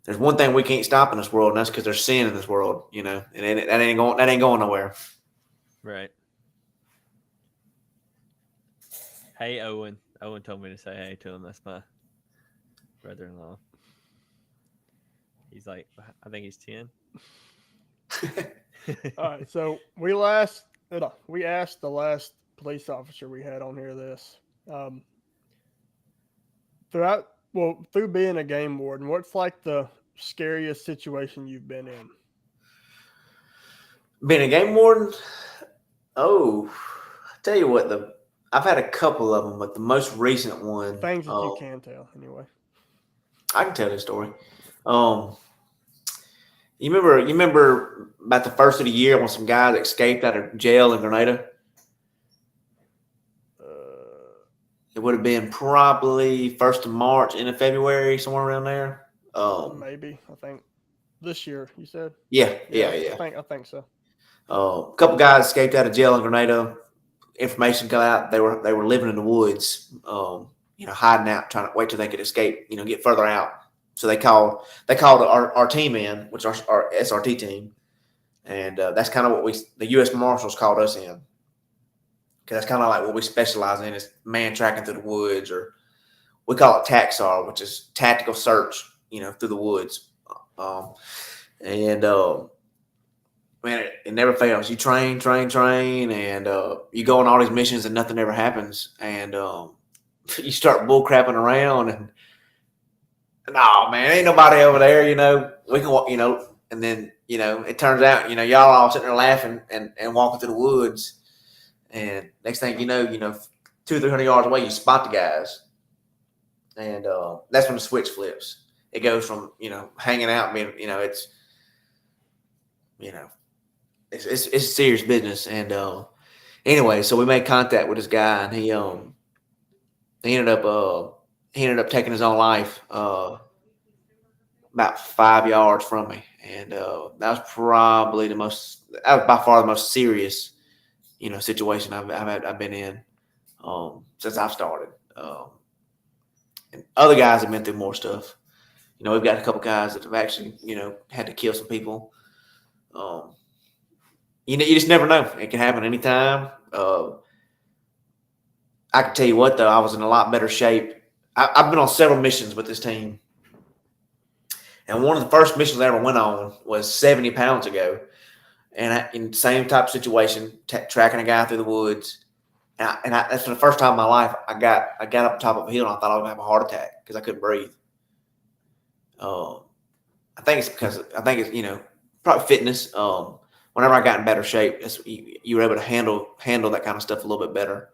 there's one thing we can't stop in this world, and that's because there's sin in this world, and that ain't going nowhere. Right. Hey, Owen. Owen told me to say hey to him. That's my brother-in-law. He's like, I think he's 10. All right, so we asked the last police officer we had on here this. Through being a game warden, what's like the scariest situation you've been in? Being a game warden? Oh, I tell you what, I've had a couple of them, but the most recent one. Things that you can tell, anyway. I can tell this story. You remember about the first of the year when some guys escaped out of jail in Grenada? It would have been probably 1st of March, end of February, somewhere around there. Maybe, I think this year. You said? Yeah. I think so. A couple guys escaped out of jail in Grenada. Information got out they were living in the woods, hiding out, trying to wait till they could escape, get further out. So they called our team in, which is our SRT team, and that's kind of what the U.S. Marshals called us in. Because that's kind of like what we specialize in is man tracking through the woods, or we call it TACSAR, which is tactical search, through the woods. Man, it never fails. You train, and you go on all these missions and nothing ever happens. And you start bull crapping around and no, man, ain't nobody over there, we can walk, and then, it turns out, y'all all sitting there laughing and walking through the woods. And next thing you know, 200-300 yards away, you spot the guys. And that's when the switch flips. It goes from, hanging out, being, it's serious business. And anyway, so we made contact with this guy, and he ended up taking his own life about 5 yards from me, and that was by far the most serious, situation I've been in since I've started. And other guys have been through more stuff. we've got a couple guys that have actually, had to kill some people. You just never know. It can happen anytime. I can tell you what, though, I was in a lot better shape. I've been on several missions with this team. And one of the first missions I ever went on was 70 pounds ago. And in the same type of situation, tracking a guy through the woods. And that's for the first time in my life, I got up top of a hill and I thought I was going to have a heart attack because I couldn't breathe. I think it's because probably fitness. Whenever I got in better shape, you were able to handle that kind of stuff a little bit better.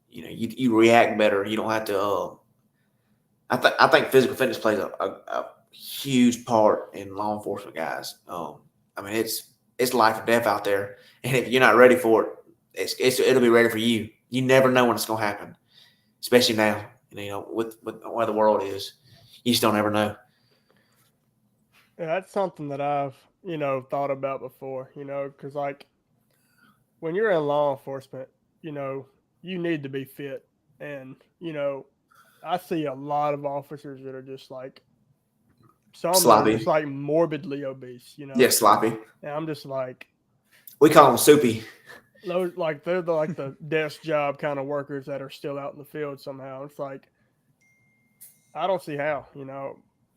You react better. You don't have to. I think physical fitness plays a huge part in law enforcement, guys. It's life or death out there, and if you're not ready for it, it'll be ready for you. You never know when it's going to happen, especially now. With where the world is, you just don't ever know. Yeah, that's something that I've thought about before. Because like when you're in law enforcement, you need to be fit, and I see a lot of officers that are just like some sloppy, are just like morbidly obese. Yeah, sloppy. And I'm just like, we call them soupy. Like they're the desk job kind of workers that are still out in the field somehow. It's like I don't see how.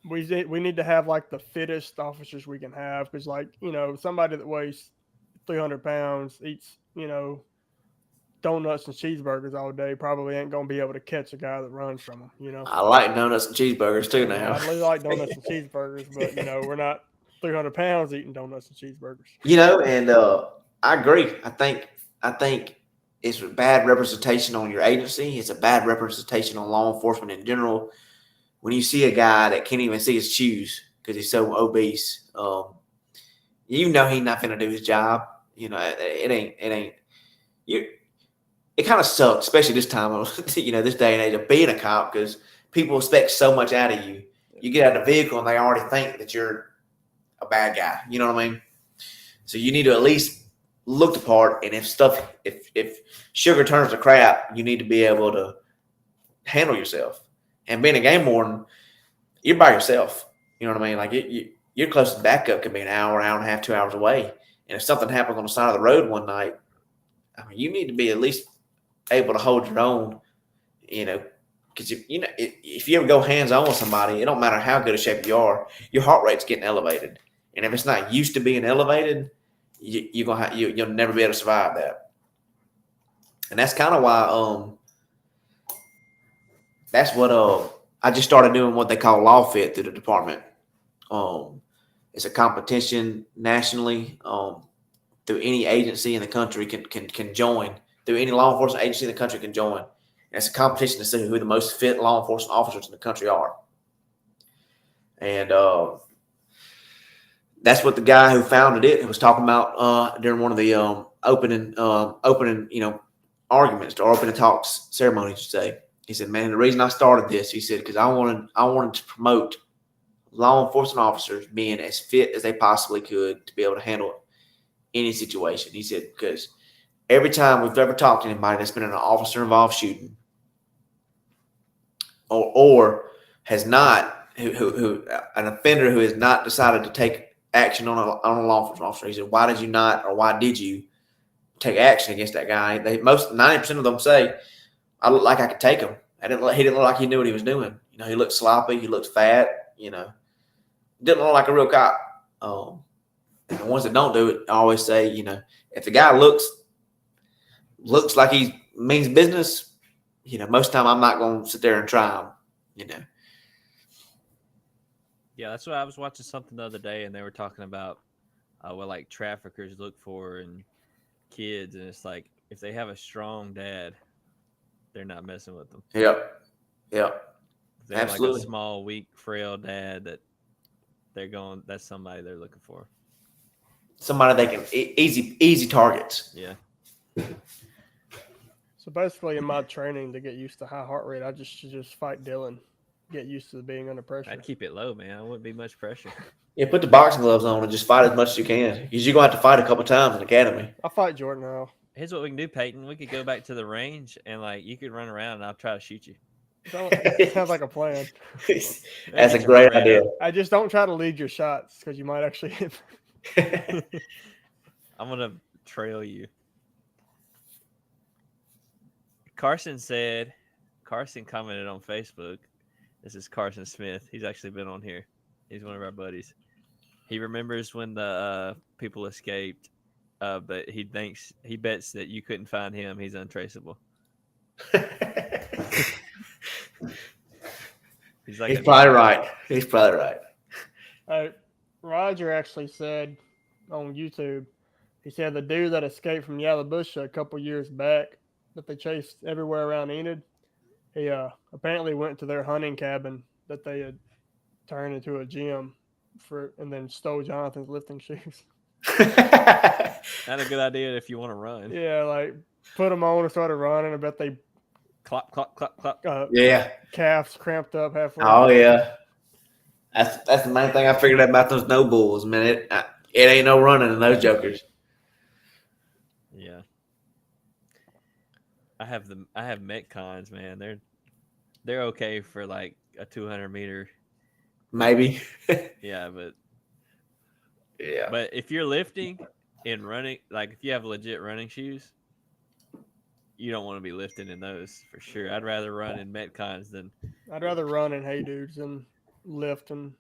We need to have like the fittest officers we can have because somebody that weighs 300 pounds eats donuts and cheeseburgers all day probably ain't gonna be able to catch a guy that runs from them. I like donuts and cheeseburgers too now. I really like donuts and cheeseburgers, but we're not 300 pounds eating donuts and cheeseburgers. And I agree. I think it's a bad representation on your agency. It's a bad representation on law enforcement in general. When you see a guy that can't even see his shoes because he's so obese, he's not going to do his job. It ain't. It kind of sucks, especially this time of this day and age of being a cop because people expect so much out of you. You get out of the vehicle and they already think that you're a bad guy. You know what I mean? So you need to at least look the part. And if sugar turns to crap, you need to be able to handle yourself. And being a game warden, you're by yourself. You know what I mean? Like your closest backup could be an hour and a half, 2 hours away. And if something happens on the side of the road one night, you need to be at least able to hold your own. Because if you ever go hands on with somebody, it don't matter how good a shape you are, your heart rate's getting elevated. And if it's not used to being elevated, you'll never be able to survive that. And that's kind of why that's what I just started doing what they call Law Fit through the department. It's a competition nationally through any agency in the country can join. Through any law enforcement agency in the country can join. And it's a competition to see who the most fit law enforcement officers in the country are. And that's what the guy who founded it was talking about during one of the opening arguments or opening talks ceremonies, you say. He said, man, the reason I started this, he said, because I wanted to promote law enforcement officers being as fit as they possibly could to be able to handle any situation. He said, because every time we've ever talked to anybody that's been in an officer-involved shooting or has not, who an offender who has not decided to take action on a law enforcement officer, he said, why did you not or why did you take action against that guy? 90% of them say, I looked like I could take him. He didn't look like he knew what he was doing. He looked sloppy. He looked fat. Didn't look like a real cop. And the ones that don't do it, I always say, if the guy looks like he means business, most of the time I'm not going to sit there and try him. Yeah, that's what I was watching something the other day, and they were talking about what like traffickers look for in kids, and it's like if they have a strong dad, they're not messing with them. Yep. If they have Absolutely. like a small, weak, frail dad that's somebody they're looking for. Somebody they can easy targets. Yeah. So basically, in my training to get used to high heart rate, I just fight Dylan, get used to being under pressure. I'd keep it low, man. I wouldn't be much pressure. Yeah, put the boxing gloves on and just fight as much as you can. Because you're going to have to fight a couple times in the academy. I fight Jordan now. Here's what we can do, Peyton. We could go back to the range and you could run around and I'll try to shoot you. Sounds like a plan. That's a great idea. I just don't try to lead your shots because you might actually hit. I'm gonna trail you. Carson commented on Facebook. This is Carson Smith. He's actually been on here. He's one of our buddies. He remembers when the people escaped, but he bets that you couldn't find him. He's untraceable. He's probably right. He's probably right. Roger actually said on YouTube, he said the dude that escaped from Yalobusha a couple years back that they chased everywhere around Enid, he apparently went to their hunting cabin that they had turned into a gym and then stole Jonathan's lifting shoes. Not a good idea if you want to run. Yeah, like put them on and started running. I bet they clap. Yeah, calves cramped up halfway. Oh yeah, that's the main thing I figured out about those no bulls, man. It ain't no running in those jokers. Yeah, I have Metcons, man. They're okay for like a 200 meter. Maybe. Yeah, but if you're lifting and running, like if you have legit running shoes, you don't want to be lifting in those for sure. I'd rather run in Metcons than. I'd rather run in Hey Dudes than lift and.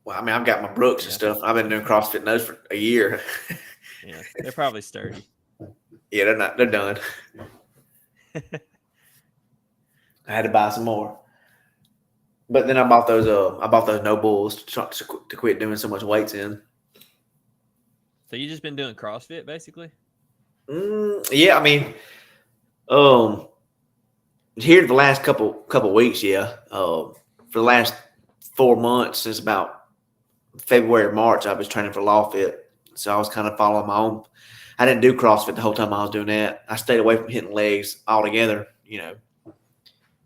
Well, I mean, I've got my Brooks and stuff. I've been doing CrossFit in those for a year. Yeah, they're probably sturdy. Yeah, they're not. They're done. I had to buy some more. But then I bought those no bulls to quit doing so much weights in. So you just been doing CrossFit basically? Yeah, I mean, here the last couple weeks, yeah. For the last 4 months, since about February or March, I was training for LawFit. So I was kind of following my own. I didn't do CrossFit the whole time I was doing that. I stayed away from hitting legs altogether,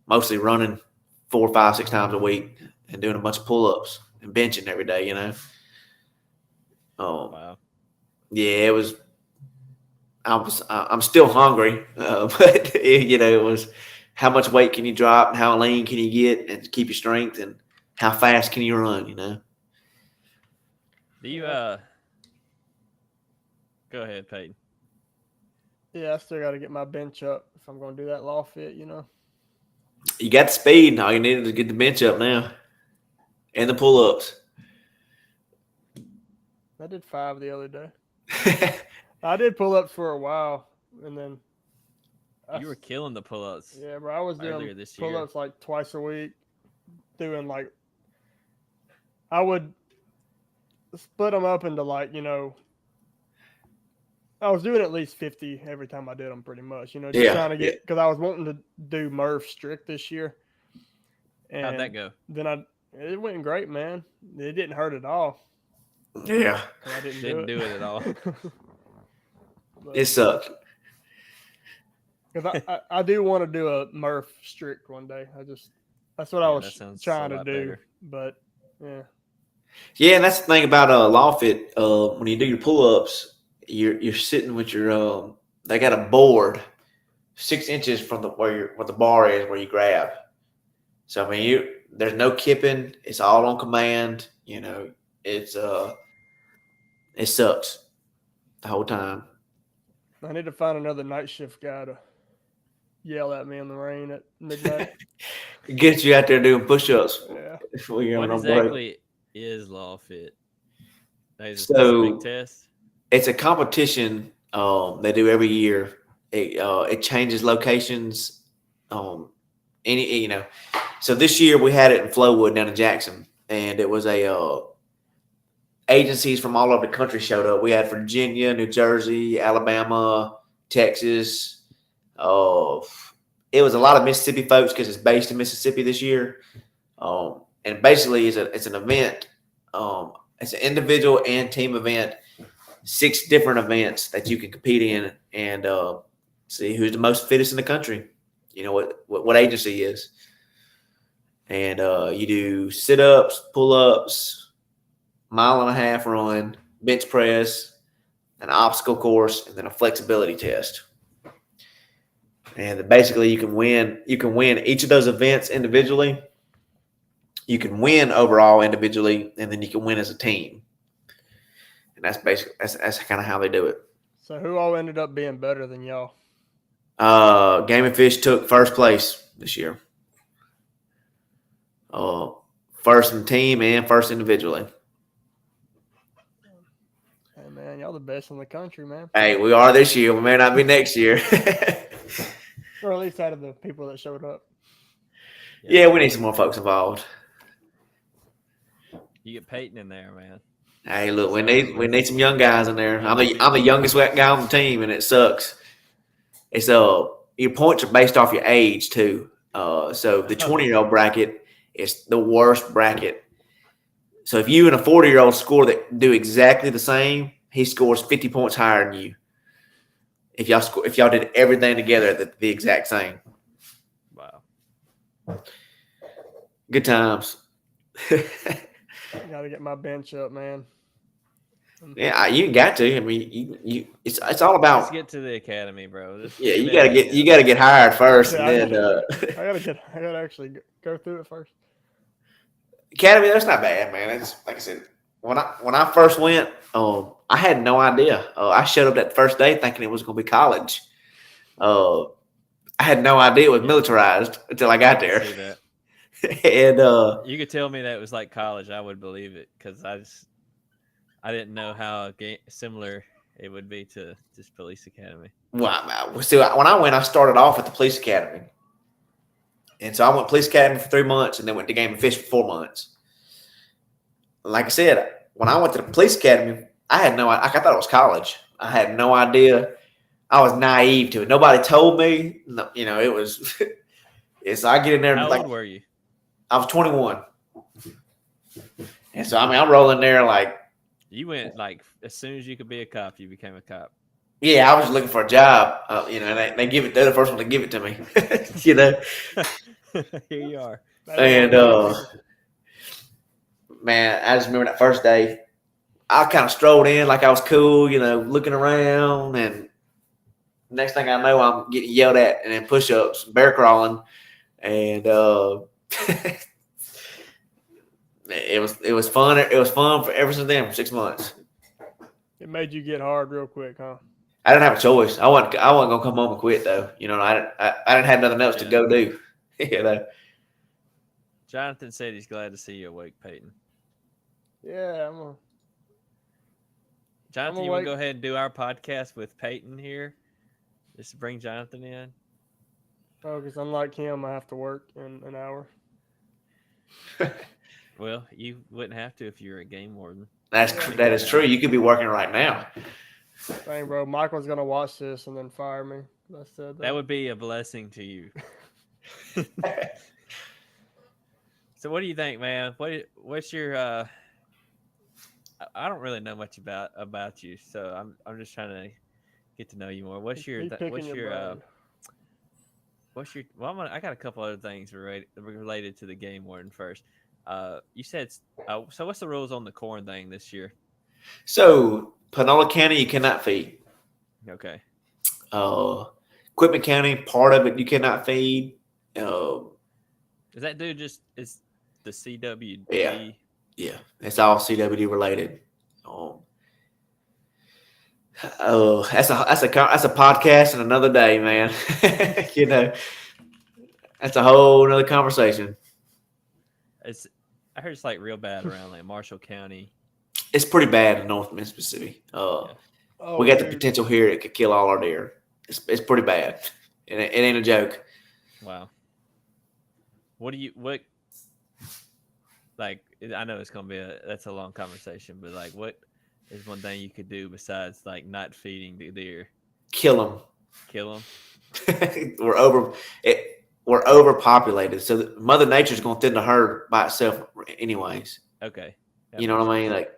mostly running 4, 5, 6 times a week and doing a bunch of pull-ups and benching every day, Wow. Yeah, it was. I'm still hungry, but it was how much weight can you drop and how lean can you get and keep your strength and how fast can you run, Do you go ahead, Peyton? Yeah, I still got to get my bench up if I'm going to do that LawFit, You got the speed. All you needed to get the bench up now and the pull-ups. I did 5 the other day. I did pull-ups for a while, and then you were killing the pull-ups. Yeah, bro. I was doing pull-ups like twice a week, doing like I would split them up into I was doing at least 50 every time I did them, pretty much. Trying to get because I was wanting to do Murph strict this year. And how'd that go? Then it went great, man. It didn't hurt at all. Yeah, I didn't do it at all. It sucked. Because I do want to do a Murph strict one day. That's what I was trying to do. Better. But yeah. Yeah, and that's the thing about LawFit. When you do your pull-ups, you're sitting with your they got a board 6 inches from where the bar is where you grab. So I mean there's no kipping. It's all on command. It's it sucks the whole time. I need to find another night shift guy to yell at me in the rain at midnight. Get you out there doing push-ups. Yeah. What exactly is LawFit? So big test. It's a competition they do every year. It changes locations. So this year we had it in Flowood down in Jackson, and it was agencies from all over the country showed up. We had Virginia, New Jersey, Alabama, Texas. It was a lot of Mississippi folks because it's based in Mississippi this year. And basically it's an event. It's an individual and team event, 6 different events that you can compete in and see who's the most fittest in the country. What agency is. And you do sit-ups, pull-ups, 1.5 mile run, bench press, an obstacle course, and then a flexibility test. And basically, you can win each of those events individually. You can win overall individually, and then you can win as a team. And that's basically that's kind of how they do it. So who all ended up being better than y'all? Game and Fish took first place this year. First in team and first individually. Hey man, y'all the best in the country, man. Hey, we are this year. We may not be next year. Or at least out of the people that showed up. Yeah, we need some more folks involved. You get Peyton in there, man. Hey, look, we need some young guys in there. I'm the youngest guy on the team, and it sucks. It's your points are based off your age too. So the 20-year-old bracket is the worst bracket. So if you and a 40-year-old score that do exactly the same, he scores 50 points higher than you. If y'all did everything together the exact same. Wow. Good times. Got to get my bench up, man. Yeah, you got to. I mean, it's all about. Let's get to the academy, bro. You gotta get hired first, Yeah, and then I gotta actually go through it first. academy. That's not bad, man. It's like I said, when I first went, I had no idea. I showed up that first day thinking it was going to be college. I had no idea it was militarized until I got there. See that. And You could tell me that it was like college, I would believe it because I didn't know how similar it would be to just police academy. well, see, when I went, I started off at the police academy, and so I went police academy for 3 months, and then went to Game and Fish for 4 months. Like I said, when I went to the police academy, I had no. I thought it was college. I had no idea. I was naive to it. Nobody told me. No, it was. So I get in there. How like, old were you? I was 21, and so I'm rolling there like. You went like as soon as you could be a cop, you became a cop. Yeah, I was looking for a job. And they give it. They're the first one to give it to me. Here you are. And man, I just remember that first day. I kind of strolled in like I was cool, looking around, and next thing I know, I'm getting yelled at and then push-ups, bear crawling, and it was fun. It was fun for ever since then for 6 months. It made you get hard real quick, huh? I didn't have a choice. I wasn't gonna come home and quit though. I didn't have nothing else to go do. Jonathan said he's glad to see you awake, Peyton. Yeah, Jonathan, you want to go ahead and do our podcast with Peyton here? Just to bring Jonathan in. Oh, because unlike him, I have to work in an hour. Well, you wouldn't have to if you were a game warden. That is true. You could be working right now. Dang, bro, Michael's gonna watch this and then fire me. I said that would be a blessing to you. So, what do you think, man? What's your? I don't really know much about you, so I'm just trying to get to know you more. What's your? Well, I got a couple other things related to the game warden first. You said so. What's the rules on the corn thing this year? So Panola County, you cannot feed. Okay. Quitman County, part of it you cannot feed. Is that dude just is the CWD? Yeah, it's all CWD related. That's a podcast and another day, man. That's a whole another conversation. I heard it's like real bad around like Marshall County. It's pretty bad in North Mississippi. We got the potential here; it could kill all our deer. It's pretty bad. It ain't a joke. Wow. What? Like, I know it's gonna be that's a long conversation, but like, what is one thing you could do besides like not feeding the deer? Kill them. Kill them. We're overpopulated, so Mother Nature's gonna thin the herd by itself, anyways. Okay. You know what I mean? Like,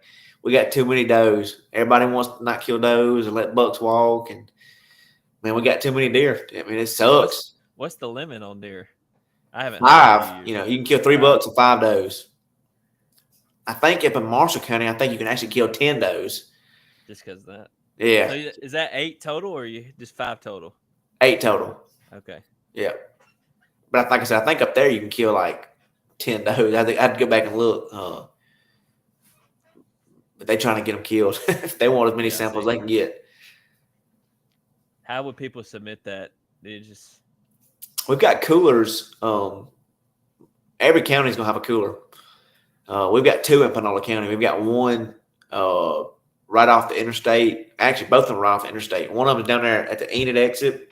we got too many does. Everybody wants to not kill does and let bucks walk, and man, we got too many deer. I mean, it sucks. What's the limit on deer? I haven't. 5. You can kill 3 bucks and 5 does. I think up in Marshall County, I think you can actually kill 10 does. Just because of that. Yeah. So is that 8 total, or you just 5 total? 8 total. Okay. Yeah. But like I said, I think up there you can kill like 10 does. I think I'd go back and look. But they trying to get them killed. If they want as many Yeah, I samples see. they can get. How would people submit that? They just We've got coolers. Every county's gonna have a cooler. We've got 2 in Panola County. We've got one right off the interstate. Actually, both of them are right off the interstate. One of them is down there at the Enid exit,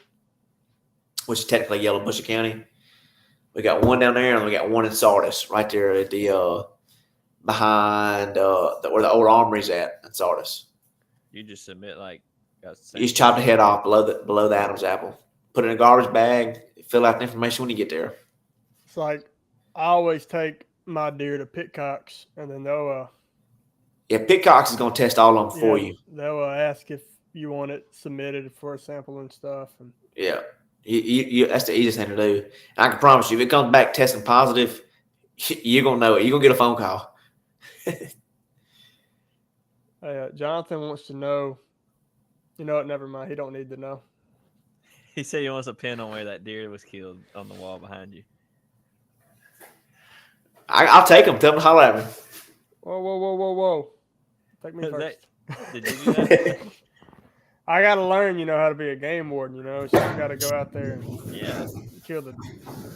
which is technically Yellowbusha County. We got one down there, and we got one in Sardis, right there at the behind where the old armory's at in Sardis. you just submit like You just chop the head off below the Adam's apple. Put it in a garbage bag. Fill out the information when you get there. It's like I always take my deer to Pitcocks, and then they'll Yeah, Pitcocks is gonna test all of them for you. They'll ask if you want it submitted for a sample and stuff. And Yeah, you that's the easiest thing to do. And I can promise you, if it comes back testing positive, you're gonna know it. You're gonna get a phone call. Jonathan wants to know. You know what? Never mind. He don't need to know. He said he wants a pin on where that deer was killed on the wall behind you. I'll take them. Tell them to holler at me. Whoa! Take me Is first. Did you do that? I got to learn, how to be a game warden. So I got to go out there and Yeah. kill the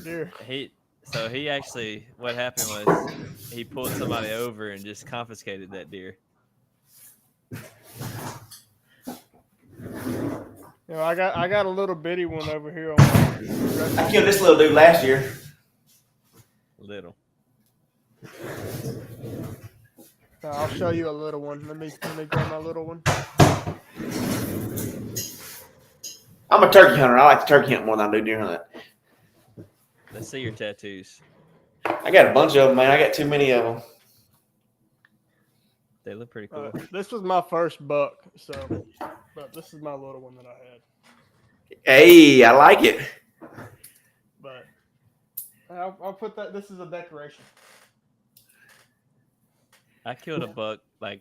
deer. He actually, what happened was he pulled somebody over and just confiscated that deer. I got a little bitty one over here. I killed this little dude last year. Little. I'll show you a little one. Let me grab my little one. I'm a turkey hunter. I like to turkey hunt more than I do deer hunt. Let's see your tattoos. I got a bunch of them, man. I got too many of them. They look pretty cool. This was my first buck, but this is my little one that I had. Hey, I like it. But I'll put that. This is a decoration. I killed a buck, I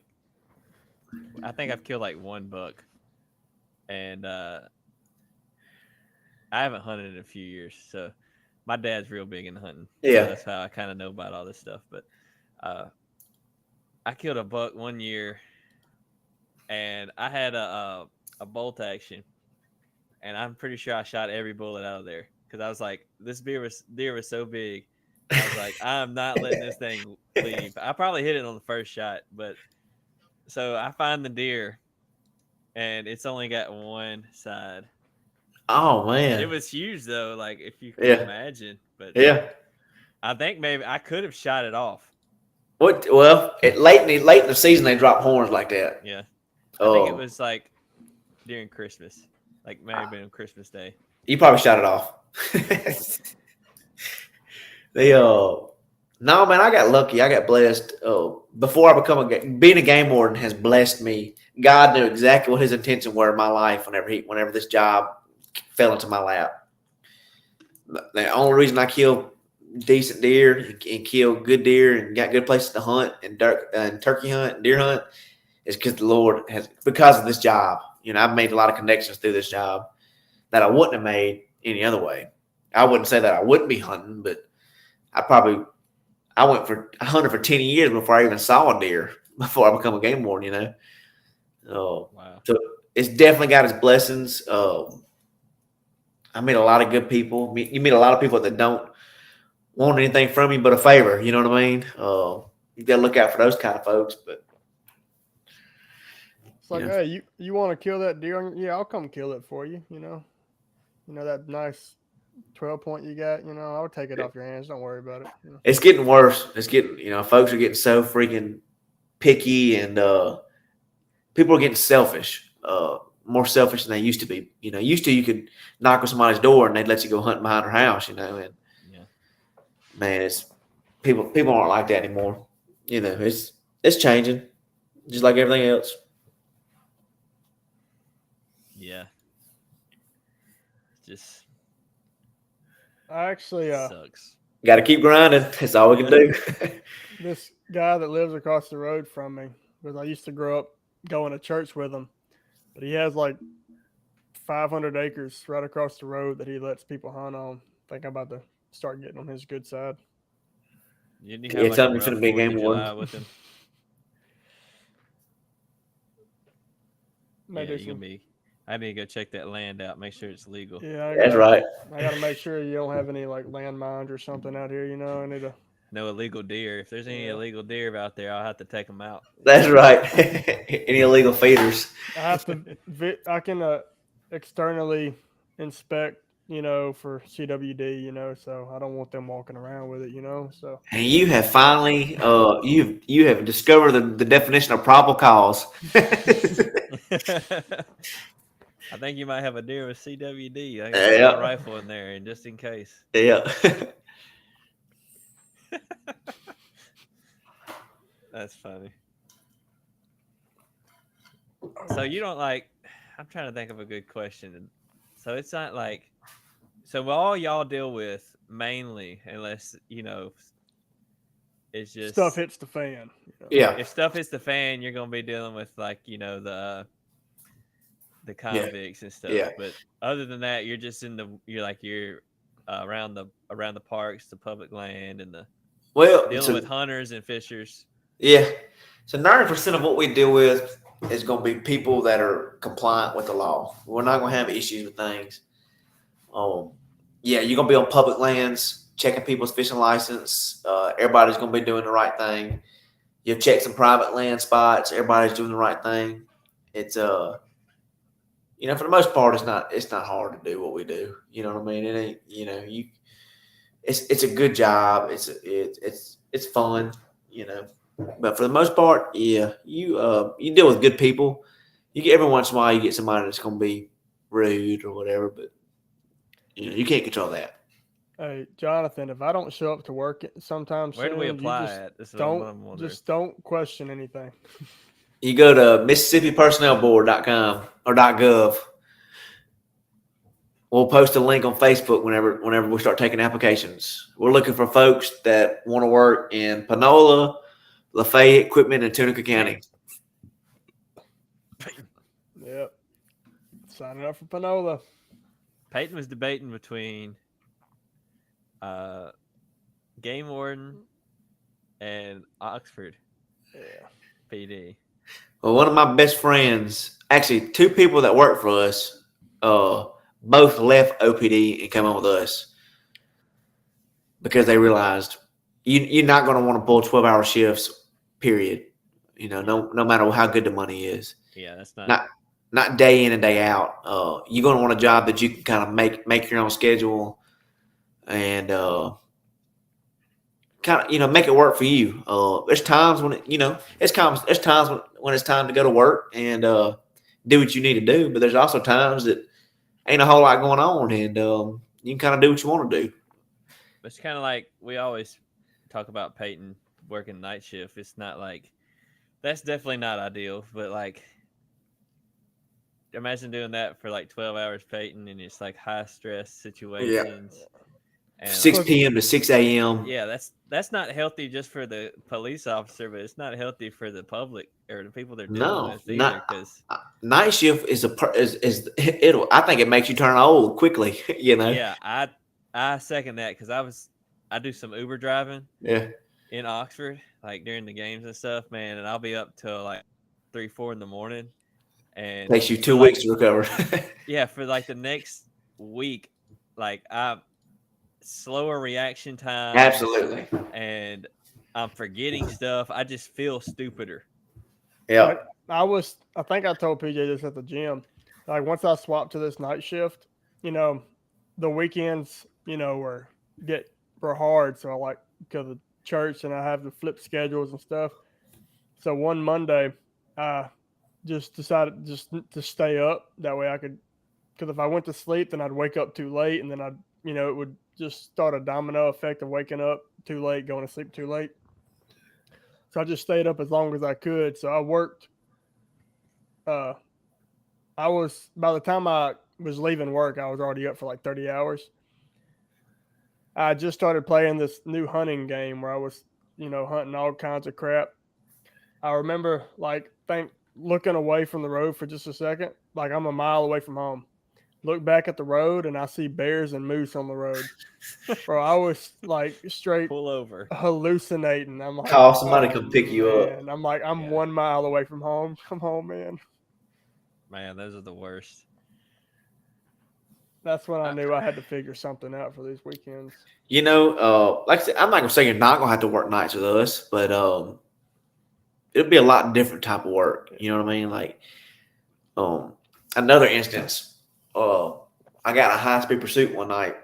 think I've killed like one buck. And I haven't hunted in a few years. So my dad's real big into hunting. Yeah. So that's how I kind of know about all this stuff. But I killed a buck one year, and I had a bolt action, and I'm pretty sure I shot every bullet out of there because I was like, this deer was so big. I was like, I'm not letting this thing leave. I probably hit it on the first shot, but so I find the deer, and it's only got one side. Oh man, It was huge though, like if you can imagine. But yeah, I think maybe I could have shot it off. What? Well, late in the season they drop horns like that. Yeah, I think it was like during Christmas, like maybe been on Christmas Day. You probably shot it off. No man, I got lucky. I got blessed. Before I being a game warden has blessed me. God knew exactly what His intentions were in my life whenever this job fell into my lap. The only reason I kill decent deer and kill good deer and got good places to hunt and turkey hunt and deer hunt is because the Lord because of this job. I've made a lot of connections through this job that I wouldn't have made any other way. I wouldn't say that I wouldn't be hunting, but I hunted for 10 years before I even saw a deer before I become a game warden, Wow. So it's definitely got its blessings. I meet a lot of good people. You meet a lot of people that don't want anything from you but a favor. You know what I mean? You got to look out for those kind of folks. But it's like, hey, you want to kill that deer? Yeah, I'll come kill it for you. That nice 12-point you got. I'll take it off your hands. Don't worry about it. It's getting worse. It's getting, folks are getting so freaking picky, and people are getting selfish. More selfish than they used to be. Used to you could knock on somebody's door and they'd let you go hunting behind their house. And man, it's people aren't like that anymore. It's changing, just like everything else. Yeah. Just I actually sucks. Got to keep grinding. That's all we can do. This guy that lives across the road from me, because I used to grow up going to church with him, but he has like 500 acres right across the road that he lets people hunt on. I think I'm about to start getting on his good side. You need Yeah, have like tell a me it's rough gonna be a 4th of game July warden. with him. Maybe Yeah, you gonna be. I need to go check that land out. Make sure it's legal. Yeah, That's right. I gotta make sure you don't have any like landmines or something out here. You know, I need to. No illegal deer. If there's any Yeah. illegal deer out there, I'll have to take them out. That's right. Any illegal feeders? I have to. I can externally inspect. You know, for CWD. You know, so I don't want them walking around with it. You know, so. And you have finally, you have discovered the definition of probable cause. I think you might have a deer with CWD. I can put Yeah. my rifle in there, and just in case. Yeah. That's funny. So you don't like? I'm trying to think of a good question. So it's not like. So all y'all deal with mainly, unless it's just Stuff hits the fan. You know? Yeah. If stuff hits the fan, you're gonna be dealing with like the convicts and stuff. Yeah. But other than that, you're just you're around the parks, the public land, and dealing with hunters and fishers. Yeah. So 90% of what we deal with is going to be people that are compliant with the law. We're not going to have issues with things. Yeah, you're going to be on public lands, checking people's fishing license. Everybody's going to be doing the right thing. You'll check some private land spots. Everybody's doing the right thing. It's for the most part, it's not hard to do what we do. You know what I mean? It ain't, it's a good job. It's fun, But for the most part, yeah, you deal with good people. You get every once in a while you get somebody that's going to be rude or whatever, but you can't control that. Hey, Jonathan, if I don't show up to work sometime Where soon, do we you apply just at? This is what I'm wondering. don't question anything. You go to MississippiPersonnelBoard.com or .gov. We'll post a link on Facebook whenever we start taking applications. We're looking for folks that want to work in Panola, Lafayette, Quitman, and Tunica County. Yep. Signing up for Panola. Peyton was debating between game warden and Oxford PD. Well, one of my best friends, actually two people that work for us, both left OPD and come on with us because they realized you're not going to want to pull 12-hour shifts, period. No matter how good the money is. Yeah, that's not day in and day out. You're going to want a job that you can kind of make your own schedule and kind of make it work for you. There's times when there's times when it's time to go to work and do what you need to do, but there's also times that ain't a whole lot going on, and you can kind of do what you want to do. It's kind of like we always talk about Peyton working night shift. It's not like that's definitely not ideal, but like imagine doing that for like 12 hours, Peyton, and it's like high stress situations. Yeah. And 6 p.m. to 6 a.m. Yeah, that's not healthy just for the police officer, but it's not healthy for the public or the people they're dealing with either. Because night shift I think it makes you turn old quickly. Yeah, I second that because I do some Uber driving. Yeah. In Oxford, like during the games and stuff, man, and I'll be up till like 3-4 in the morning. And takes you 2 weeks to recover. Yeah, for like the next week, like slower reaction time. Absolutely. And I'm forgetting stuff. I just feel stupider. Yeah. I think I told PJ this at the gym. Like once I swapped to this night shift, the weekends, were hard. So I like because of church and I have to flip schedules and stuff. So one Monday, I just decided just to stay up. That way I could, because if I went to sleep, then I'd wake up too late, and then it would just start a domino effect of waking up too late, going to sleep too late. So I just stayed up as long as I could. So I worked. By the time I was leaving work, I was already up for like 30 hours. I just started playing this new hunting game where I was, hunting all kinds of crap. I remember looking away from the road for just a second. Like I'm a mile away from home. look back at the road and I see bears and moose on the road. Bro, I was like straight Pull over. hallucinating. I'm like, Call somebody oh, come pick you up. man. I'm like, I'm Yeah. 1 mile away from home. Come home, man. Man, those are the worst. That's when I knew I had to figure something out for these weekends. You know, like I said, I'm not gonna say you're not gonna have to work nights with us, but it'll be a lot different type of work. You know what I mean? Like, another instance, I got in a high speed pursuit one night.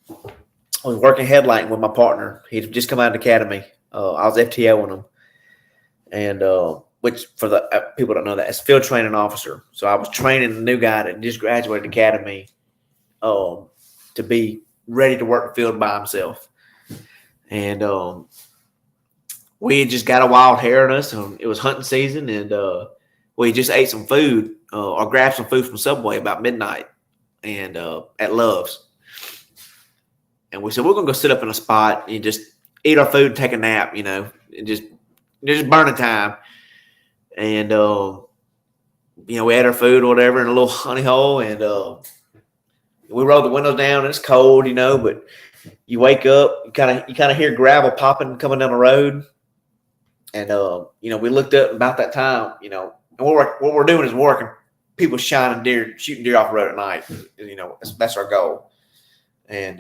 I was working headlighting with my partner. He'd just come out of the academy. I was FTOing him, and which for the people don't know that, it's field training officer. So I was training a new guy that just graduated academy, to be ready to work the field by himself. And we had just got a wild hare in us. It was hunting season, and we just ate some food or grabbed some food from Subway about midnight, and at Love's. And we said, we're going to go sit up in a spot and just eat our food and take a nap, you know, and just burning time. And, you know, we had our food or whatever in a little honey hole, and we rolled the windows down. And it's cold, you know, but you wake up, you kind of hear gravel popping coming down the road. And, you know, we looked up about that time, you know, and what we're doing is working people shooting deer off the road at night. You know, that's our goal. And,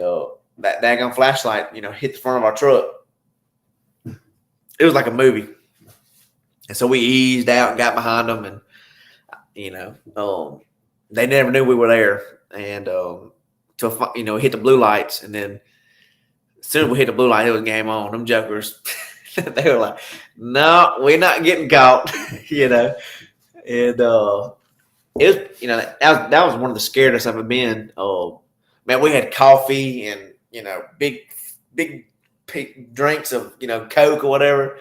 that daggone flashlight, you know, hit the front of our truck. It was like a movie. And so we eased out and got behind them, and, you know, they never knew we were there. And, you know, hit the blue lights. And then as soon as we hit the blue light, it was game on. Them jokers, they were like, no, we're not getting caught, you know. And it was, you know, that was one of the scariest I've ever been. Man, we had coffee and, you know, big drinks of, you know, Coke or whatever.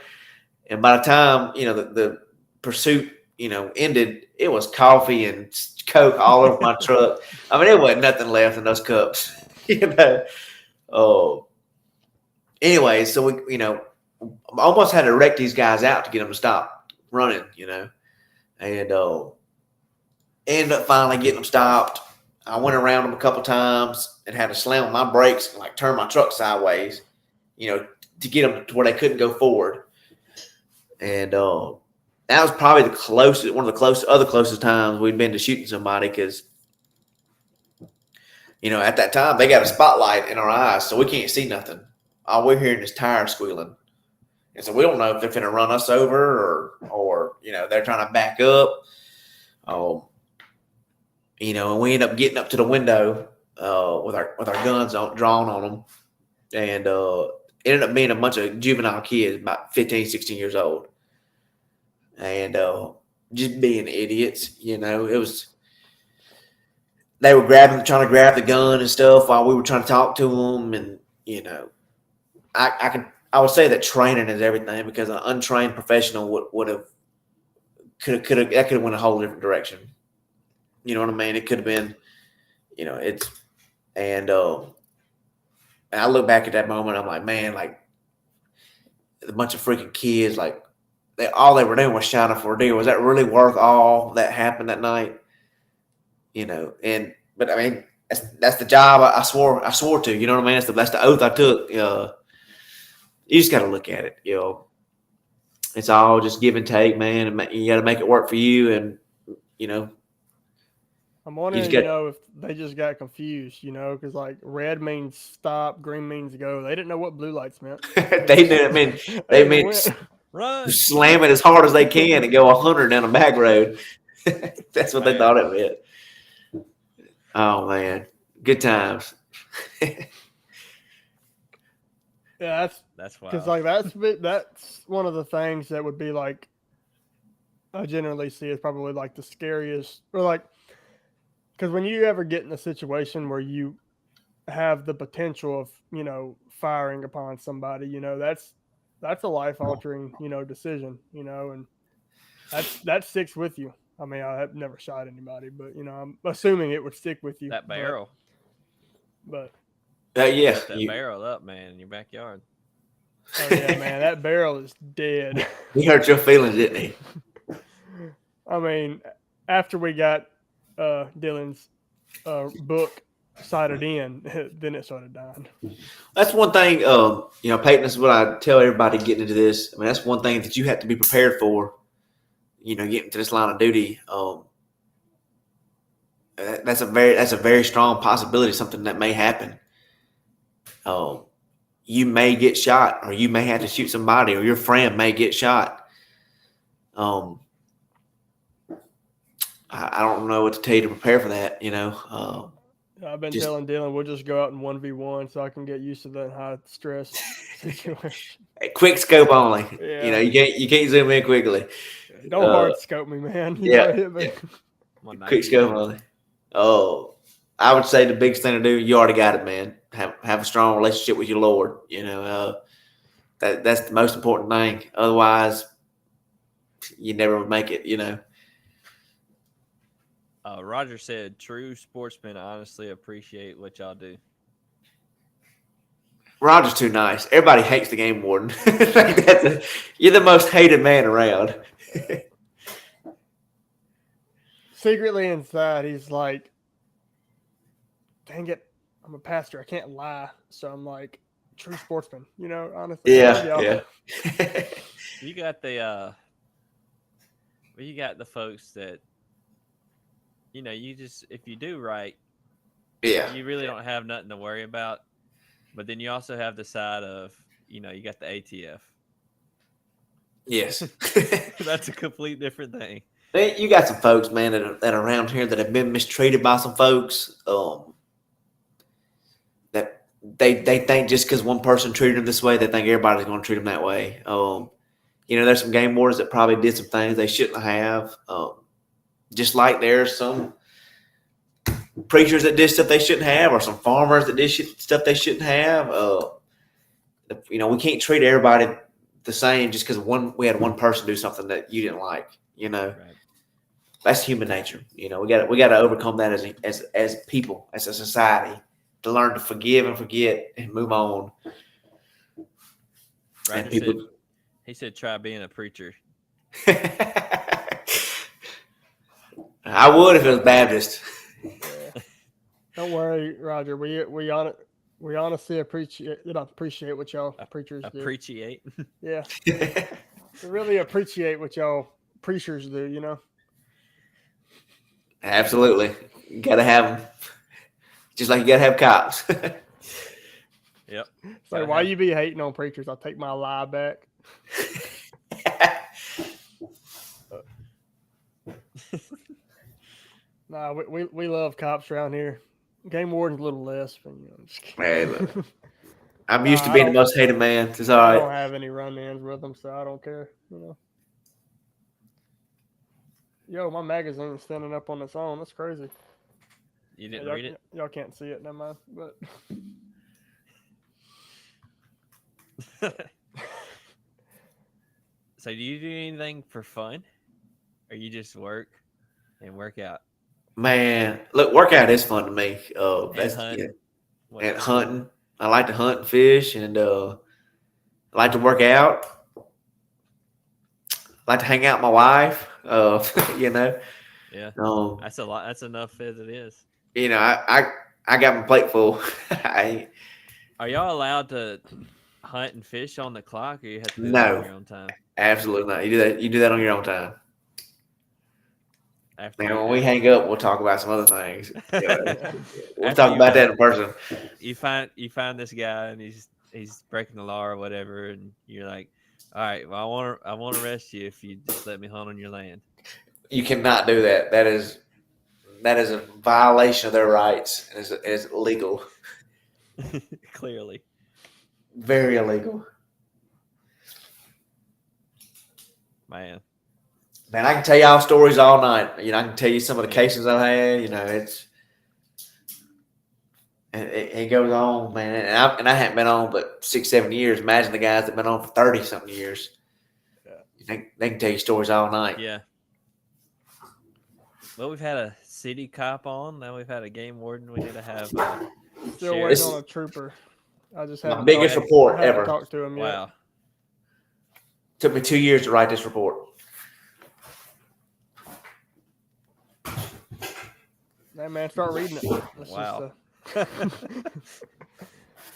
And by the time, you know, the pursuit, you know, ended, it was coffee and Coke all over my truck. I mean, there wasn't nothing left in those cups, you know. Anyway, so we, you know, almost had to wreck these guys out to get them to stop running, you know. And ended up finally getting them stopped. I went around them a couple times and had to slam on my brakes and like turn my truck sideways, you know, to get them to where they couldn't go forward. And that was probably one of the closest times we'd been to shooting somebody, because, you know, at that time they got a spotlight in our eyes, so we can't see nothing. All we're hearing is tires squealing. And so we don't know if they're going to run us over or, you know, they're trying to back up. You know, and we end up getting up to the window with our guns drawn on them. And it ended up being a bunch of juvenile kids, about 15, 16 years old. And just being idiots, you know. They were trying to grab the gun and stuff while we were trying to talk to them. And, you know, I would say that training is everything, because an untrained professional could have went a whole different direction. You know what I mean? It could have been, you know, and I look back at that moment, I'm like, man, like a bunch of freaking kids, like all they were doing was shouting for a deer. Was that really worth all that happened that night? You know, but I mean, that's the job I swore to, you know what I mean? That's the oath I took. You just got to look at it, you know. It's all just give and take, man, and you got to make it work for you, and, you know. I'm wondering, you know, if they just got confused, you know, because like red means stop, green means go. They didn't know what blue lights meant. They mean Run, slam it as hard as they can and go 100 down a back road. That's what they thought it meant. Oh man, good times. Yeah, that's wild. because like that's one of the things that would be like, I generally see is probably like the scariest, or like, because when you ever get in a situation where you have the potential of, you know, firing upon somebody, you know, that's a life altering, you know, decision, you know, and that sticks with you. I mean, I have never shot anybody, but, you know, I'm assuming it would stick with you. That barrel. But yeah, that barrel up, man, in your backyard. Oh yeah, man, that barrel is dead. He hurt your feelings, didn't he? I mean, after we got Dylan's book sighted in, then it started dying. That's one thing. Peyton, this is what I tell everybody getting into this. I mean, that's one thing that you have to be prepared for. Getting to this line of duty. That's a very strong possibility. Something that may happen. You may get shot, or you may have to shoot somebody, or your friend may get shot. I don't know what to tell you to prepare for that. I've been telling Dylan we'll just go out in 1v1 so I can get used to that high stress situation. Quick scope only. Yeah. You can't zoom in quickly. Don't hard scope me, man. You yeah. might hit me. Quick scope only. Oh, I would say the biggest thing to do, you already got it, man. Have a strong relationship with your Lord. That's the most important thing. Otherwise, you never would make it. Roger said, "True sportsmen honestly appreciate what y'all do." Roger's too nice. Everybody hates the game warden. You're the most hated man around. Secretly inside, he's like, dang it, I'm a pastor. I can't lie. So I'm like, true sportsman, honestly. Yeah. You got the folks that, you just, if you do right, you really don't have nothing to worry about. But then you also have the side of, you got the ATF. Yes. That's a complete different thing. You got some folks, man, that are around here that have been mistreated by some folks. That they think just because one person treated them this way, they think everybody's going to treat them that way. There's some game wardens that probably did some things they shouldn't have. Just like there's some preachers that did stuff they shouldn't have, or some farmers that did stuff they shouldn't have. We can't treat everybody the same just because we had one person do something that you didn't like. Right. That's human nature. We got to overcome that as people, as a society, to learn to forgive and forget and move on. Roger he said, try being a preacher. I would if it was Baptist. Don't worry, Roger. We honestly appreciate what y'all preachers do. Appreciate. Yeah. We really appreciate what y'all preachers do. Absolutely. You got to have them. Just like you got to have cops. Yep. So why you be hating on preachers? I'll take my lie back. Nah, we love cops around here. Game warden's a little less, but I'm just kidding. Hey, look, I'm used to being the most hated man. It's all right. I don't have any run-ins with them, so I don't care. Yo, my magazine's standing up on its own. That's crazy. You didn't read it? Y'all can't see it, never mind. But so do you do anything for fun? Or you just work and work out? Man, look, workout is fun to me. And hunting. Yeah. And hunting. I like to hunt and fish, and I like to work out. I like to hang out with my wife. Yeah. That's a lot. That's enough as it is. I got my plate full. Are y'all allowed to hunt and fish on the clock, or you have to do that on your own time? Absolutely not. You do that on your own time. When we hang up, we'll talk about some other things. We'll talk about that in person. You find this guy and he's breaking the law or whatever, and you're like, all right, well, I want to arrest you if you just let me hunt on your land. You cannot do that. That is a violation of their rights. It is illegal. Clearly. Very illegal. Man, I can tell y'all stories all night. I can tell you some of the cases I had. It goes on, man. And I haven't been on but 6-7 years. Imagine the guys that have been on for 30-something years. Yeah. They can tell you stories all night. Yeah. Well, we've had a city cop on. Now we've had a game warden. We need to have still waiting on a trooper. I just had my biggest report ever. Talk to him yet. Wow. Took me 2 years to write this report. Hey, man, start reading it. That's Wow. Just,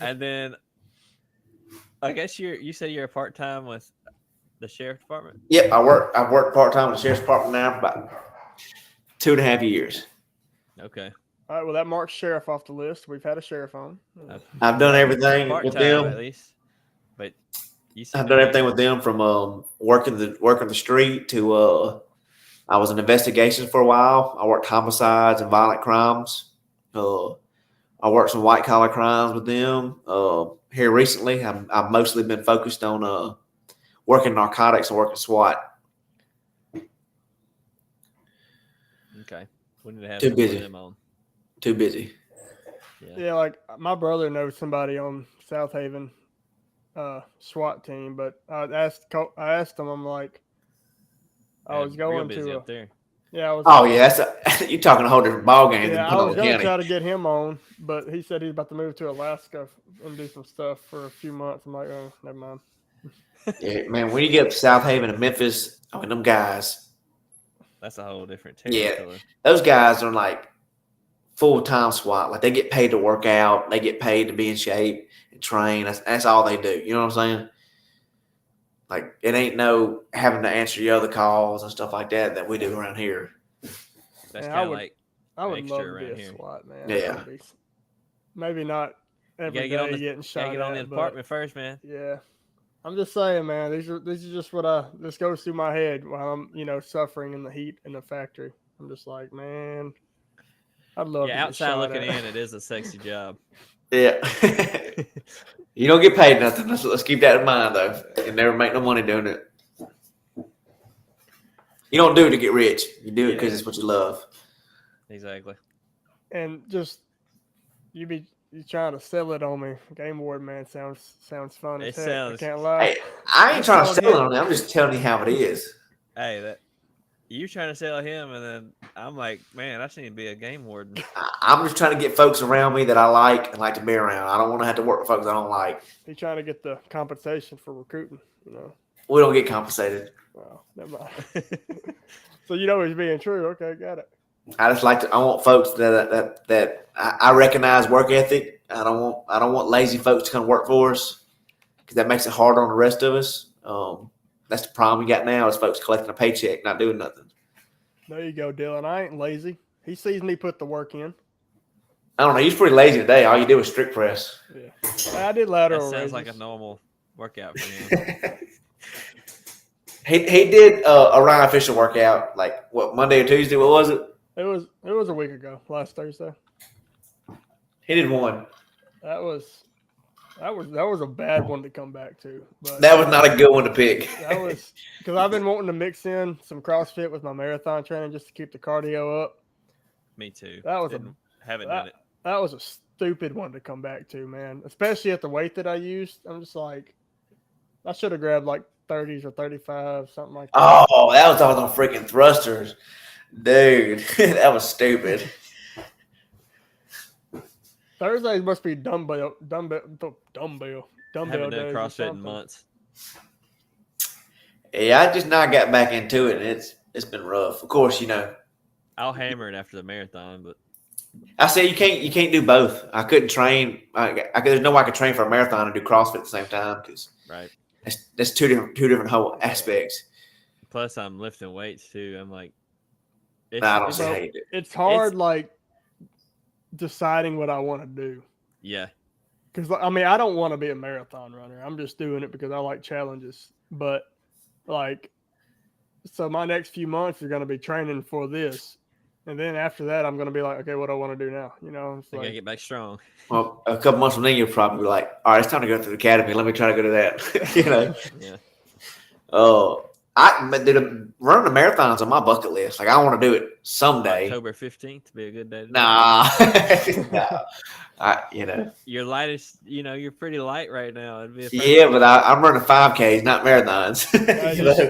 And then I guess you say you're part time with the sheriff department. Yep, I've worked part time with the sheriff's department now for about 2.5 years. Okay. all right, well, that marks sheriff off the list. We've had a sheriff on. I've done everything Part with time at them. least, but you seem I've to done be- everything with them from working the street to I was in investigations for a while. I worked homicides and violent crimes. I worked some white collar crimes with them. Here recently, I've mostly been focused on working narcotics and working SWAT. Okay. We need to have Too some busy. of them on. Too busy. Yeah. Yeah, like my brother knows somebody on South Haven SWAT team, but I asked him, I'm like, I was Real going busy to, up there. yeah, I was. Oh yeah, you're talking a whole different ball game than Yeah, I Pinole was going to County. try to get him on, but he said he's about to move to Alaska and do some stuff for a few months. I'm like, oh, never mind. Yeah, man, when you get up to South Haven and Memphis, I mean, them guys, That's a whole different Yeah. territory. those guys are like full-time SWAT. Like they get paid to work out, they get paid to be in shape and train. That's all they do. You know what I'm saying? Like it ain't no having to answer your other calls and stuff like that we do around here. That's Yeah, kind of like I would love extra to be around a here. SWAT, man. Yeah. That would be maybe not you every gotta get on day the getting shot gotta get on the at, but apartment first, man. yeah. I'm just saying, man. These are just what this goes through my head while I'm suffering in the heat in the factory. I'm just like, man, I'd love to Yeah, get outside shot looking at. in, it is a sexy job. Yeah. You don't get paid nothing. Let's keep that in mind, though. You never make no money doing it. You don't do it to get rich. You do it because Yeah. it's what you love. Exactly. And just you trying to sell it on me. Game Warden, man, sounds fun It as heck. sounds- I can't lie. Hey, I ain't trying to Just sell it telling on you. I'm just telling you how it is. Hey, that you trying to sell him, and then I'm like, man, I need to be a game warden. I'm just trying to get folks around me that I like and like to be around. I don't want to have to work with folks I don't like. He trying to get the compensation for recruiting. We don't get compensated. Well, never mind. So he's being true. Okay, got it. I just like to. I want folks that I recognize work ethic. I don't want lazy folks to come work for us because that makes it harder on the rest of us. That's the problem we got now is folks collecting a paycheck, not doing nothing. There you go, Dylan. I ain't lazy. He sees me put the work in. I don't know. He's pretty lazy today. All you do is strict press. Yeah, I did That lateral sounds like a raises. normal workout for him. he did a Ryan Fisher workout like what Monday or Tuesday. What was it? It was a week ago, last Thursday. He did one. That was a bad one to come back to. But That was not a good one to pick. that was because I've been wanting to mix in some CrossFit with my marathon training just to keep the cardio up. Me too. That was Haven't done it. that was a stupid one to come back to, man. Especially at the weight that I used. I'm just like, I should have grabbed like 30s or 35, something like that. Oh, that was all them freaking thrusters, dude. That was stupid. Thursdays must be dumbbell Haven't days. done or CrossFit in something. months. Yeah, I just now got back into it, and it's been rough. Of course, I'll hammer it after the marathon, but I said you can't do both. I couldn't train. There's no way I could train for a marathon and do CrossFit at the same time because right. that's two different whole aspects. Plus, I'm lifting weights too. I'm like, I don't it's- see how you do. It's hard, like deciding what I want to do. yeah. Because I mean, I don't want to be a marathon runner. I'm just doing it because I like challenges. But like, so my next few months are going to be training for this, and then after that, I'm going to be like, okay, what do I want to do now? It's I gotta like, get back strong. Well, a couple months from then, you'll probably be like, all right, it's time to go to the academy. Let me try to go to that. Yeah. Running the marathons on my bucket list. Like, I want to do it someday. October 15th to be a good day. To Nah. Nah. You're lightest. You're pretty light right now. It'd be a Yeah, but I'm running 5Ks, not marathons. just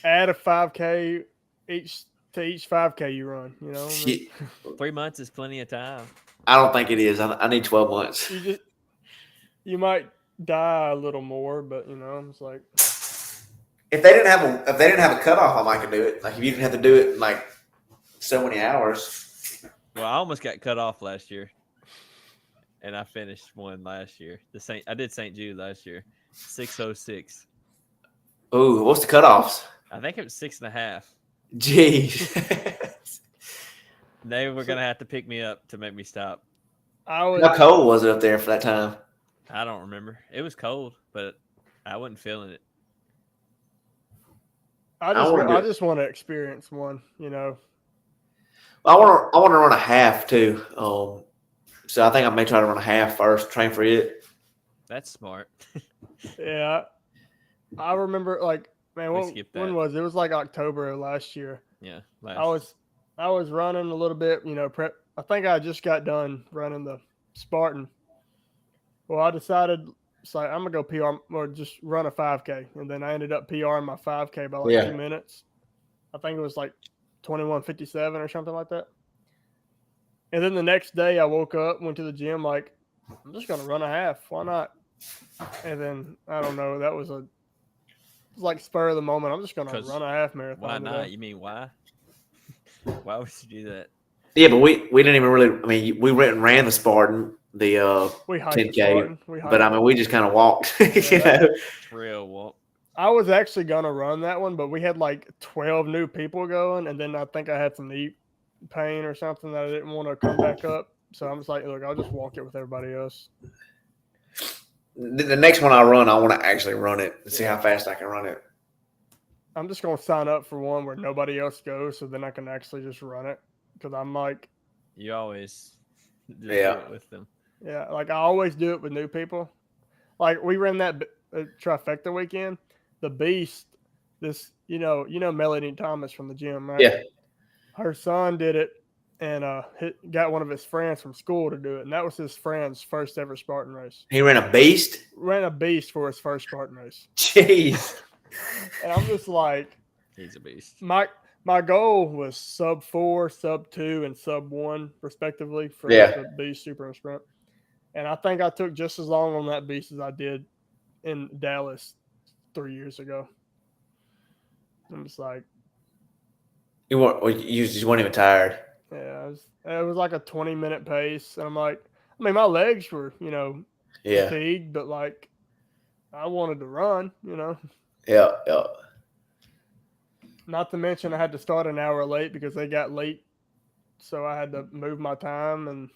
add a 5K each 5K you run. I mean, Shit. 3 months is plenty of time. I don't think it is. I need 12 months. you might die a little more, but it's like, If they didn't have a cutoff, I might could do it. Like if you didn't have to do it in like so many hours. Well, I almost got cut off last year, and I finished one last year. I did St. Jude last year, 6:06. Ooh, what's the cutoffs? I think it was 6.5. Jeez. They were gonna have to pick me up to make me stop. I How cold was it up there for that time? I don't remember. It was cold, but I wasn't feeling it. I just want to experience one, you know. I want to run a half too. So I think I may try to run a half first, train for it. That's smart. Yeah, I remember like man, We when skipped that. was it? It was like October of last year. Yeah. I was running a little bit, you know. I think I just got done running the Spartan. Well, I decided it's like I'm gonna go PR or just run a 5K, and then I ended up PRing my 5K by like 2 minutes. I think it was like 21:57 or something like that. And then the next day, I woke up, went to the gym, like I'm just gonna run a half. Why not? And then I don't know. That was like spur of the moment. I'm just gonna run a half marathon. Why not? Today. You mean why? Why would you do that? Yeah, but we didn't even really. I mean, we went and ran the Spartan, the We hiked 10K, the Spartan. but I mean, we just kind of walked. You know? Trail walk. I was actually gonna run that one, but we had like 12 new people going, and then I think I had some knee pain or something that I didn't want to come back up. So I'm just like, look, I'll just walk it with everybody else. The next one I run, I want to actually run it and see how fast I can run it. I'm just gonna sign up for one where nobody else goes, so then I can actually just run it. Because I'm like, You always do Yeah. it with them. yeah, like I always do it with new people. Like we ran that trifecta weekend. The Beast, this you know Melanie Thomas from the gym, right? Yeah. Her son did it, and got one of his friends from school to do it, and that was his friend's first ever Spartan race. He ran a beast. Ran a beast for his first Spartan race, Jeez. and I'm just like, He's a beast. my goal was sub 4, sub 2, and sub 1 respectively for Yeah. the Beast Super Sprint, and I think I took just as long on that beast as I did in Dallas 3 years ago. I'm just like, You just weren't even tired. yeah, it was like a 20-minute pace, and I'm like, I mean, my legs were, Yeah. fatigued, but like, I wanted to run, Yeah. Yeah. Not to mention I had to start an hour late because they got late, so I had to move my time. And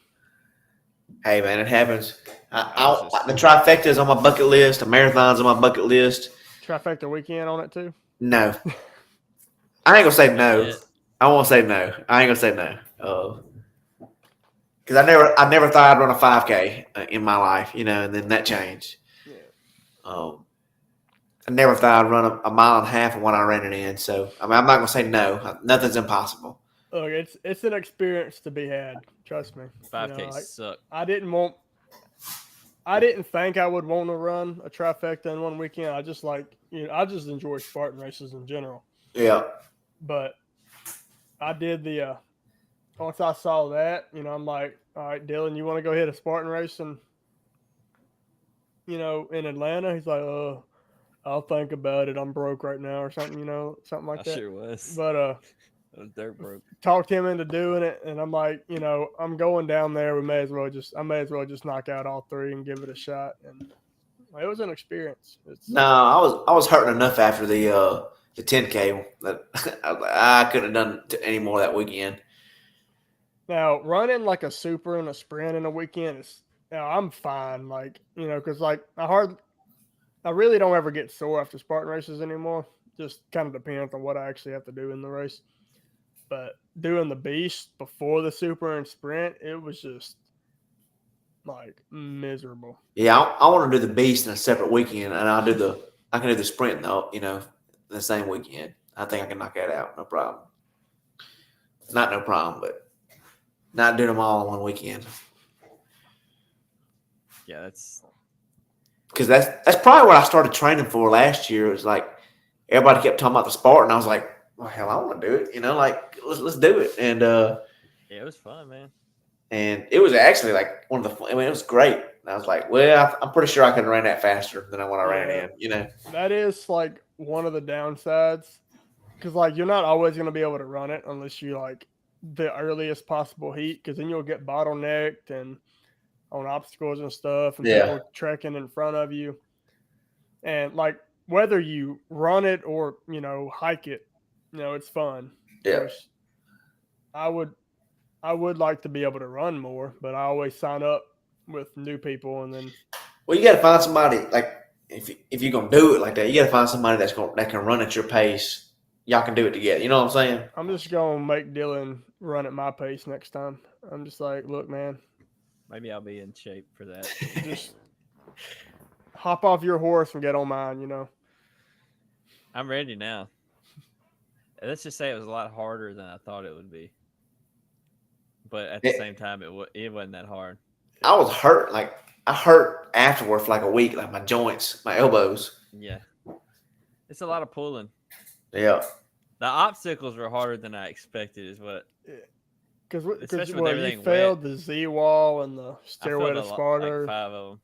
Hey, man, it happens. The trifecta is on my bucket list. The marathon's on my bucket list. trifecta weekend on it too. No. I ain't going to say no. Yeah. I won't say no. I ain't going to say no. Because I never thought I'd run a 5K in my life, and then that changed. Yeah. I never thought I'd run a mile and a half when I ran it in. So, I mean, I'm not going to say no. Nothing's impossible. Look, it's an experience to be had. Trust me. 5K suck. I didn't think I would want to run a trifecta in one weekend. I just I just enjoy Spartan races in general. Yeah. But I did once I saw that, I'm like, all right, Dylan, you want to go hit a Spartan race in Atlanta? He's like, I'll think about it. I'm broke right now or something, something like that. I sure was. But I was dirt broke. talked him into doing it, and I'm like, I'm going down there. I may as well just knock out all 3 and give it a shot. And it was an experience. No, I was hurting enough after the 10K that I couldn't have done any more that weekend. Now running like a super and a sprint in a weekend is, I'm fine. Like, because like I really don't ever get sore after Spartan races anymore. Just kind of depends on what I actually have to do in the race. But doing the beast before the super and sprint, it was just like miserable. Yeah, I want to do the beast in a separate weekend, and I can do the sprint though, the same weekend. I think I can knock that out, no problem. Not no problem, but not doing them all in one weekend. Yeah, that's Because that's probably what I started training for last year. It was like everybody kept talking about the Spartan. I was like, well, hell, I want to do it. Let's do it. And it was fun, man. And it was actually like one of the. I mean, it was great. And I was like, well, I'm pretty sure I could have ran that faster than when I ran it in. That is like one of the downsides, because like you're not always going to be able to run it unless you like the earliest possible heat, because then you'll get bottlenecked and on obstacles and stuff, and Yeah. people trekking in front of you. And like whether you run it or hike it, it's fun. Of Yeah. course, I would like to be able to run more, but I always sign up with new people, and then Well, you got to find somebody like if you're gonna do it like that, you got to find somebody that can run at your pace. Y'all can do it together. You know what I'm saying? I'm just gonna make Dylan run at my pace next time. I'm just like, look, man, Maybe I'll be in shape for that. just hop off your horse and get on mine. I'm ready now. Let's just say it was a lot harder than I thought it would be. But at the same time, it wasn't that hard. I was hurt. Like I hurt afterward for like a week, like my joints, my elbows. Yeah. It's a lot of pulling. Yeah. The obstacles were harder than I expected, is what. Because Especially with you everything failed wet. the Z wall and the I stairway failed to like Sparta, 5 of them.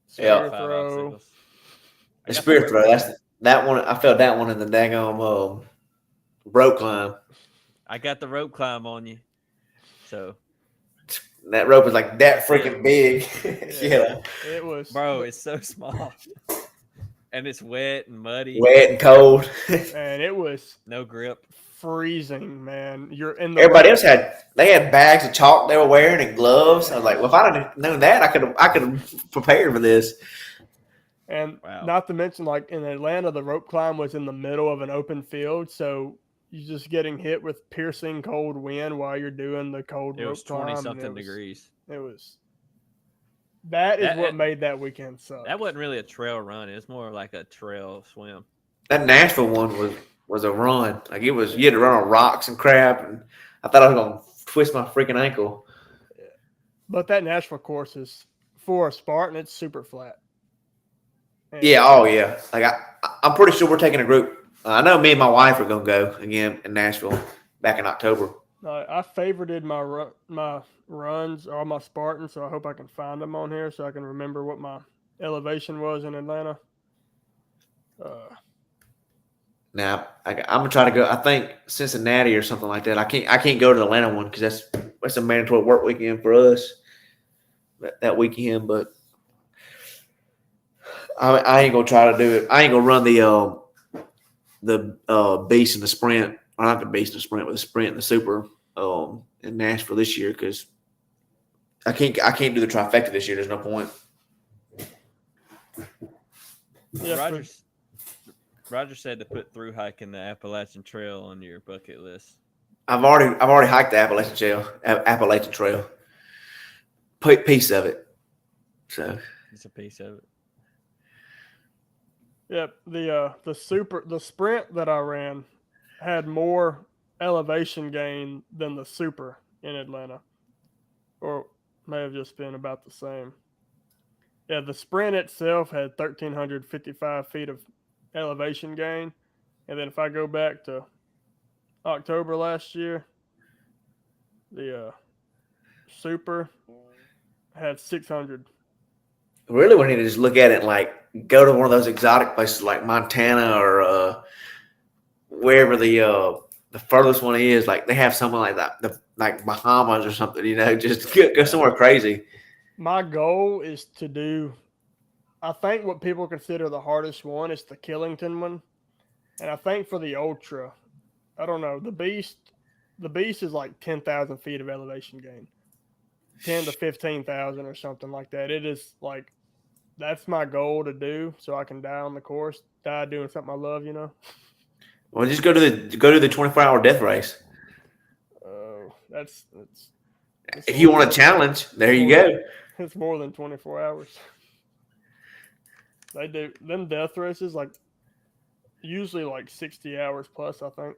spear 5 throw. obstacles. I The got spear rope throw. climb. That one. I felt that one in the daggone rope climb. I got the rope climb on you. So, That rope was like that freaking big. Yeah. It was, bro, it's so small. And it's wet and muddy. Wet and cold. and it was No grip. freezing, man. You're in the Everybody else had bags of chalk they were wearing and gloves. I was like, well, if I'd have known that, I could have prepared for this. And Wow. not to mention, like in Atlanta, the rope climb was in the middle of an open field, so you're just getting hit with piercing cold wind while you're doing the cold It rope was climb. 20 and something degrees. It was. That is That- what made that weekend suck. That wasn't really a trail run. It was more like a trail swim. That Nashville one was a run. Like you had to run on rocks and crap, and I thought I was gonna twist my freaking ankle. But that Nashville course is for a Spartan. It's super flat. And Yeah, oh yeah. Like I'm pretty sure we're taking a group. I know me and my wife are gonna go again in Nashville back in October. I favorited my runs, all my Spartans, so I hope I can find them on here so I can remember what my elevation was in Atlanta. Now I'm gonna try to go. I think Cincinnati or something like that. I can't go to the Atlanta one because that's a mandatory work weekend for us that weekend. But I ain't gonna try to do it. I ain't gonna run the beast and the sprint, or not the beast and the sprint, but the sprint and the super in Nashville this year because I can't do the trifecta this year. There's no point. Yeah, Roger said to put through hiking the Appalachian Trail on your bucket list. I've already hiked the Appalachian Trail. Piece of it. So It's a piece of it. Yep, the sprint that I ran had more elevation gain than the super in Atlanta, or may have just been about the same. Yeah, the sprint itself had 1,355 feet of elevation gain, and then if I go back to October last year, the super had 600. really, we need to just look at it and like go to one of those exotic places like Montana or wherever the furthest one is. Like they have something like that, like Bahamas or something. Just go somewhere crazy. My goal is to do, I think what people consider the hardest one is the Killington one. And I think for the Ultra, I don't know, the Beast is like 10,000 feet of elevation gain. 10 to 15,000 or something like that. It is like, that's my goal to do so I can die on the course, die doing something I love, Well, just go to the 24-hour death race. That's If you want a challenge, there you go. It's more than 24 hours. They do them death races like usually like 60 hours plus, I think.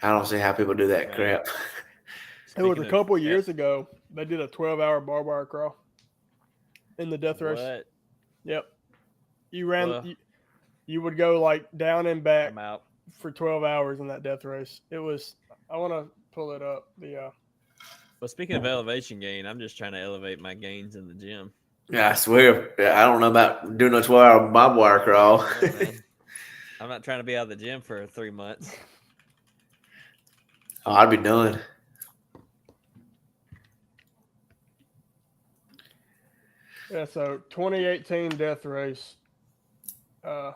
I don't see how people do that crap. It was a couple years ago. They did a 12-hour barbed wire crawl in the death race. What? Yep. You ran. Well, you would go like down and back I'm out. for 12 hours in that death race. It was. I want to pull it up. But speaking of elevation gain, I'm just trying to elevate my gains in the gym. Yeah, I swear. I don't know about doing a 12-hour barbed wire crawl. Man, I'm not trying to be out of the gym for 3 months. Oh, I'd be done. Yeah, so 2018 death race. They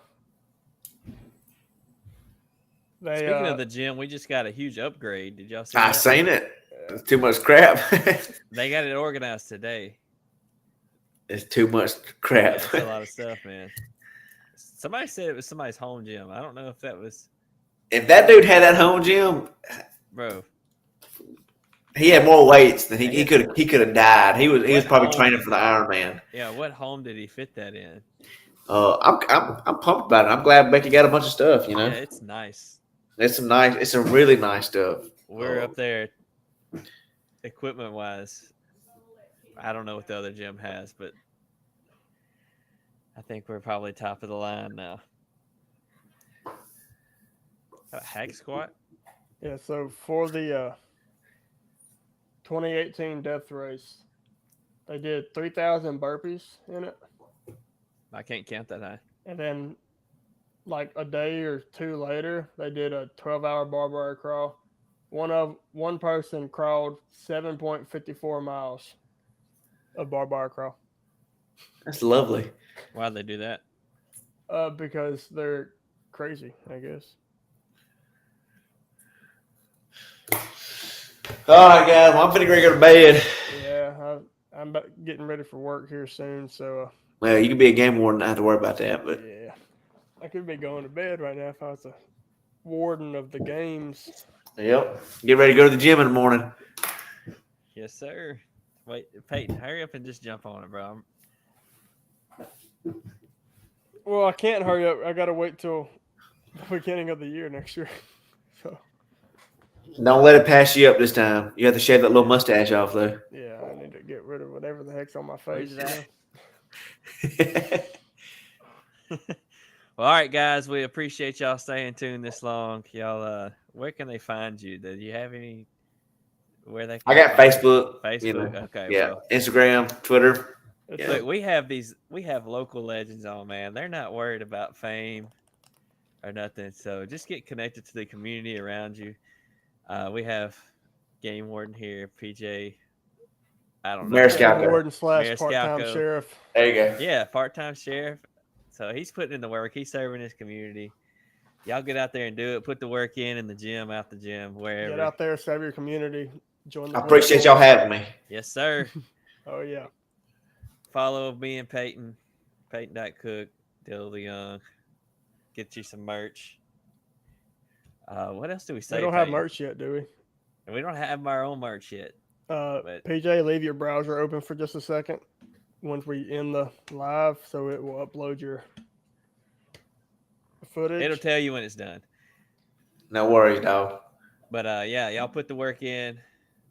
Speaking of the gym, we just got a huge upgrade. Did y'all see I that? seen it. It's too much crap. They got it organized today. It's too much Yeah, crap. it's a lot of stuff, man. Somebody said it was somebody's home gym. I don't know if that was, If that dude had that home gym, bro. he had more weights than he could have died. He was What probably home? training for the Ironman. Yeah, what home did he fit that in? I'm pumped about it. I'm glad Becky got a bunch of stuff. You know, Yeah, it's nice. it's some really nice stuff. We're up there, equipment wise. I don't know what the other gym has, but I think we're probably top of the line now. A hack squat? Yeah, so for the 2018 death race, they did 3,000 burpees in it, I can't count that high. and then like a day or two later, they did a 12-hour barbell crawl. One person crawled 7.54 miles of barbell crawl. That's lovely. Why'd they do that? Because they're crazy, I guess. All right, guys. Well, I'm finna go to bed. Yeah, I'm getting ready for work here soon, so Well, you can be a game warden. I don't have to worry about that. But yeah, I could be going to bed right now if I was a warden of the games. yep, get ready to go to the gym in the morning. Yes, sir. Wait, Peyton, hurry up and just jump on it, bro. Well, I can't hurry up. I gotta wait till the beginning of the year next year. So Don't let it pass you up this time. You have to shave that little mustache off, though. yeah, I need to get rid of whatever the heck's on my face. Who's that? You know? Well, all right, guys. We appreciate y'all staying tuned this long. Y'all, where can they find you? Do you have any? Where they? Can I got find you? Facebook. Facebook. You know, Okay. yeah, Well, Instagram, Twitter. It's look, we have local legends on, man. They're not worried about fame or nothing. So just get connected to the community around you. We have Game Warden here, PJ. I don't know. Mayor Game Scalco. warden / Mayor part-time Scalco. sheriff. There you go. Yeah, part-time sheriff. So he's putting in the work. He's serving his community. Y'all get out there and do it. Put the work in the gym, out the gym, wherever. Get out there, serve your community. Join the I appreciate y'all having me. Yes, sir. Oh yeah. Follow me and Peyton. Peyton.cook. Dill Young. Get you some merch. What else do we say? We don't have Peyton? merch yet, do we? We don't have our own merch yet. PJ, leave your browser open for just a second once we end the live, so it will upload your footage. It'll tell you when it's done. No worries, dog. But yeah, y'all put the work in.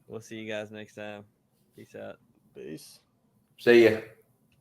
We'll see you guys next time. Peace out. Peace. See ya.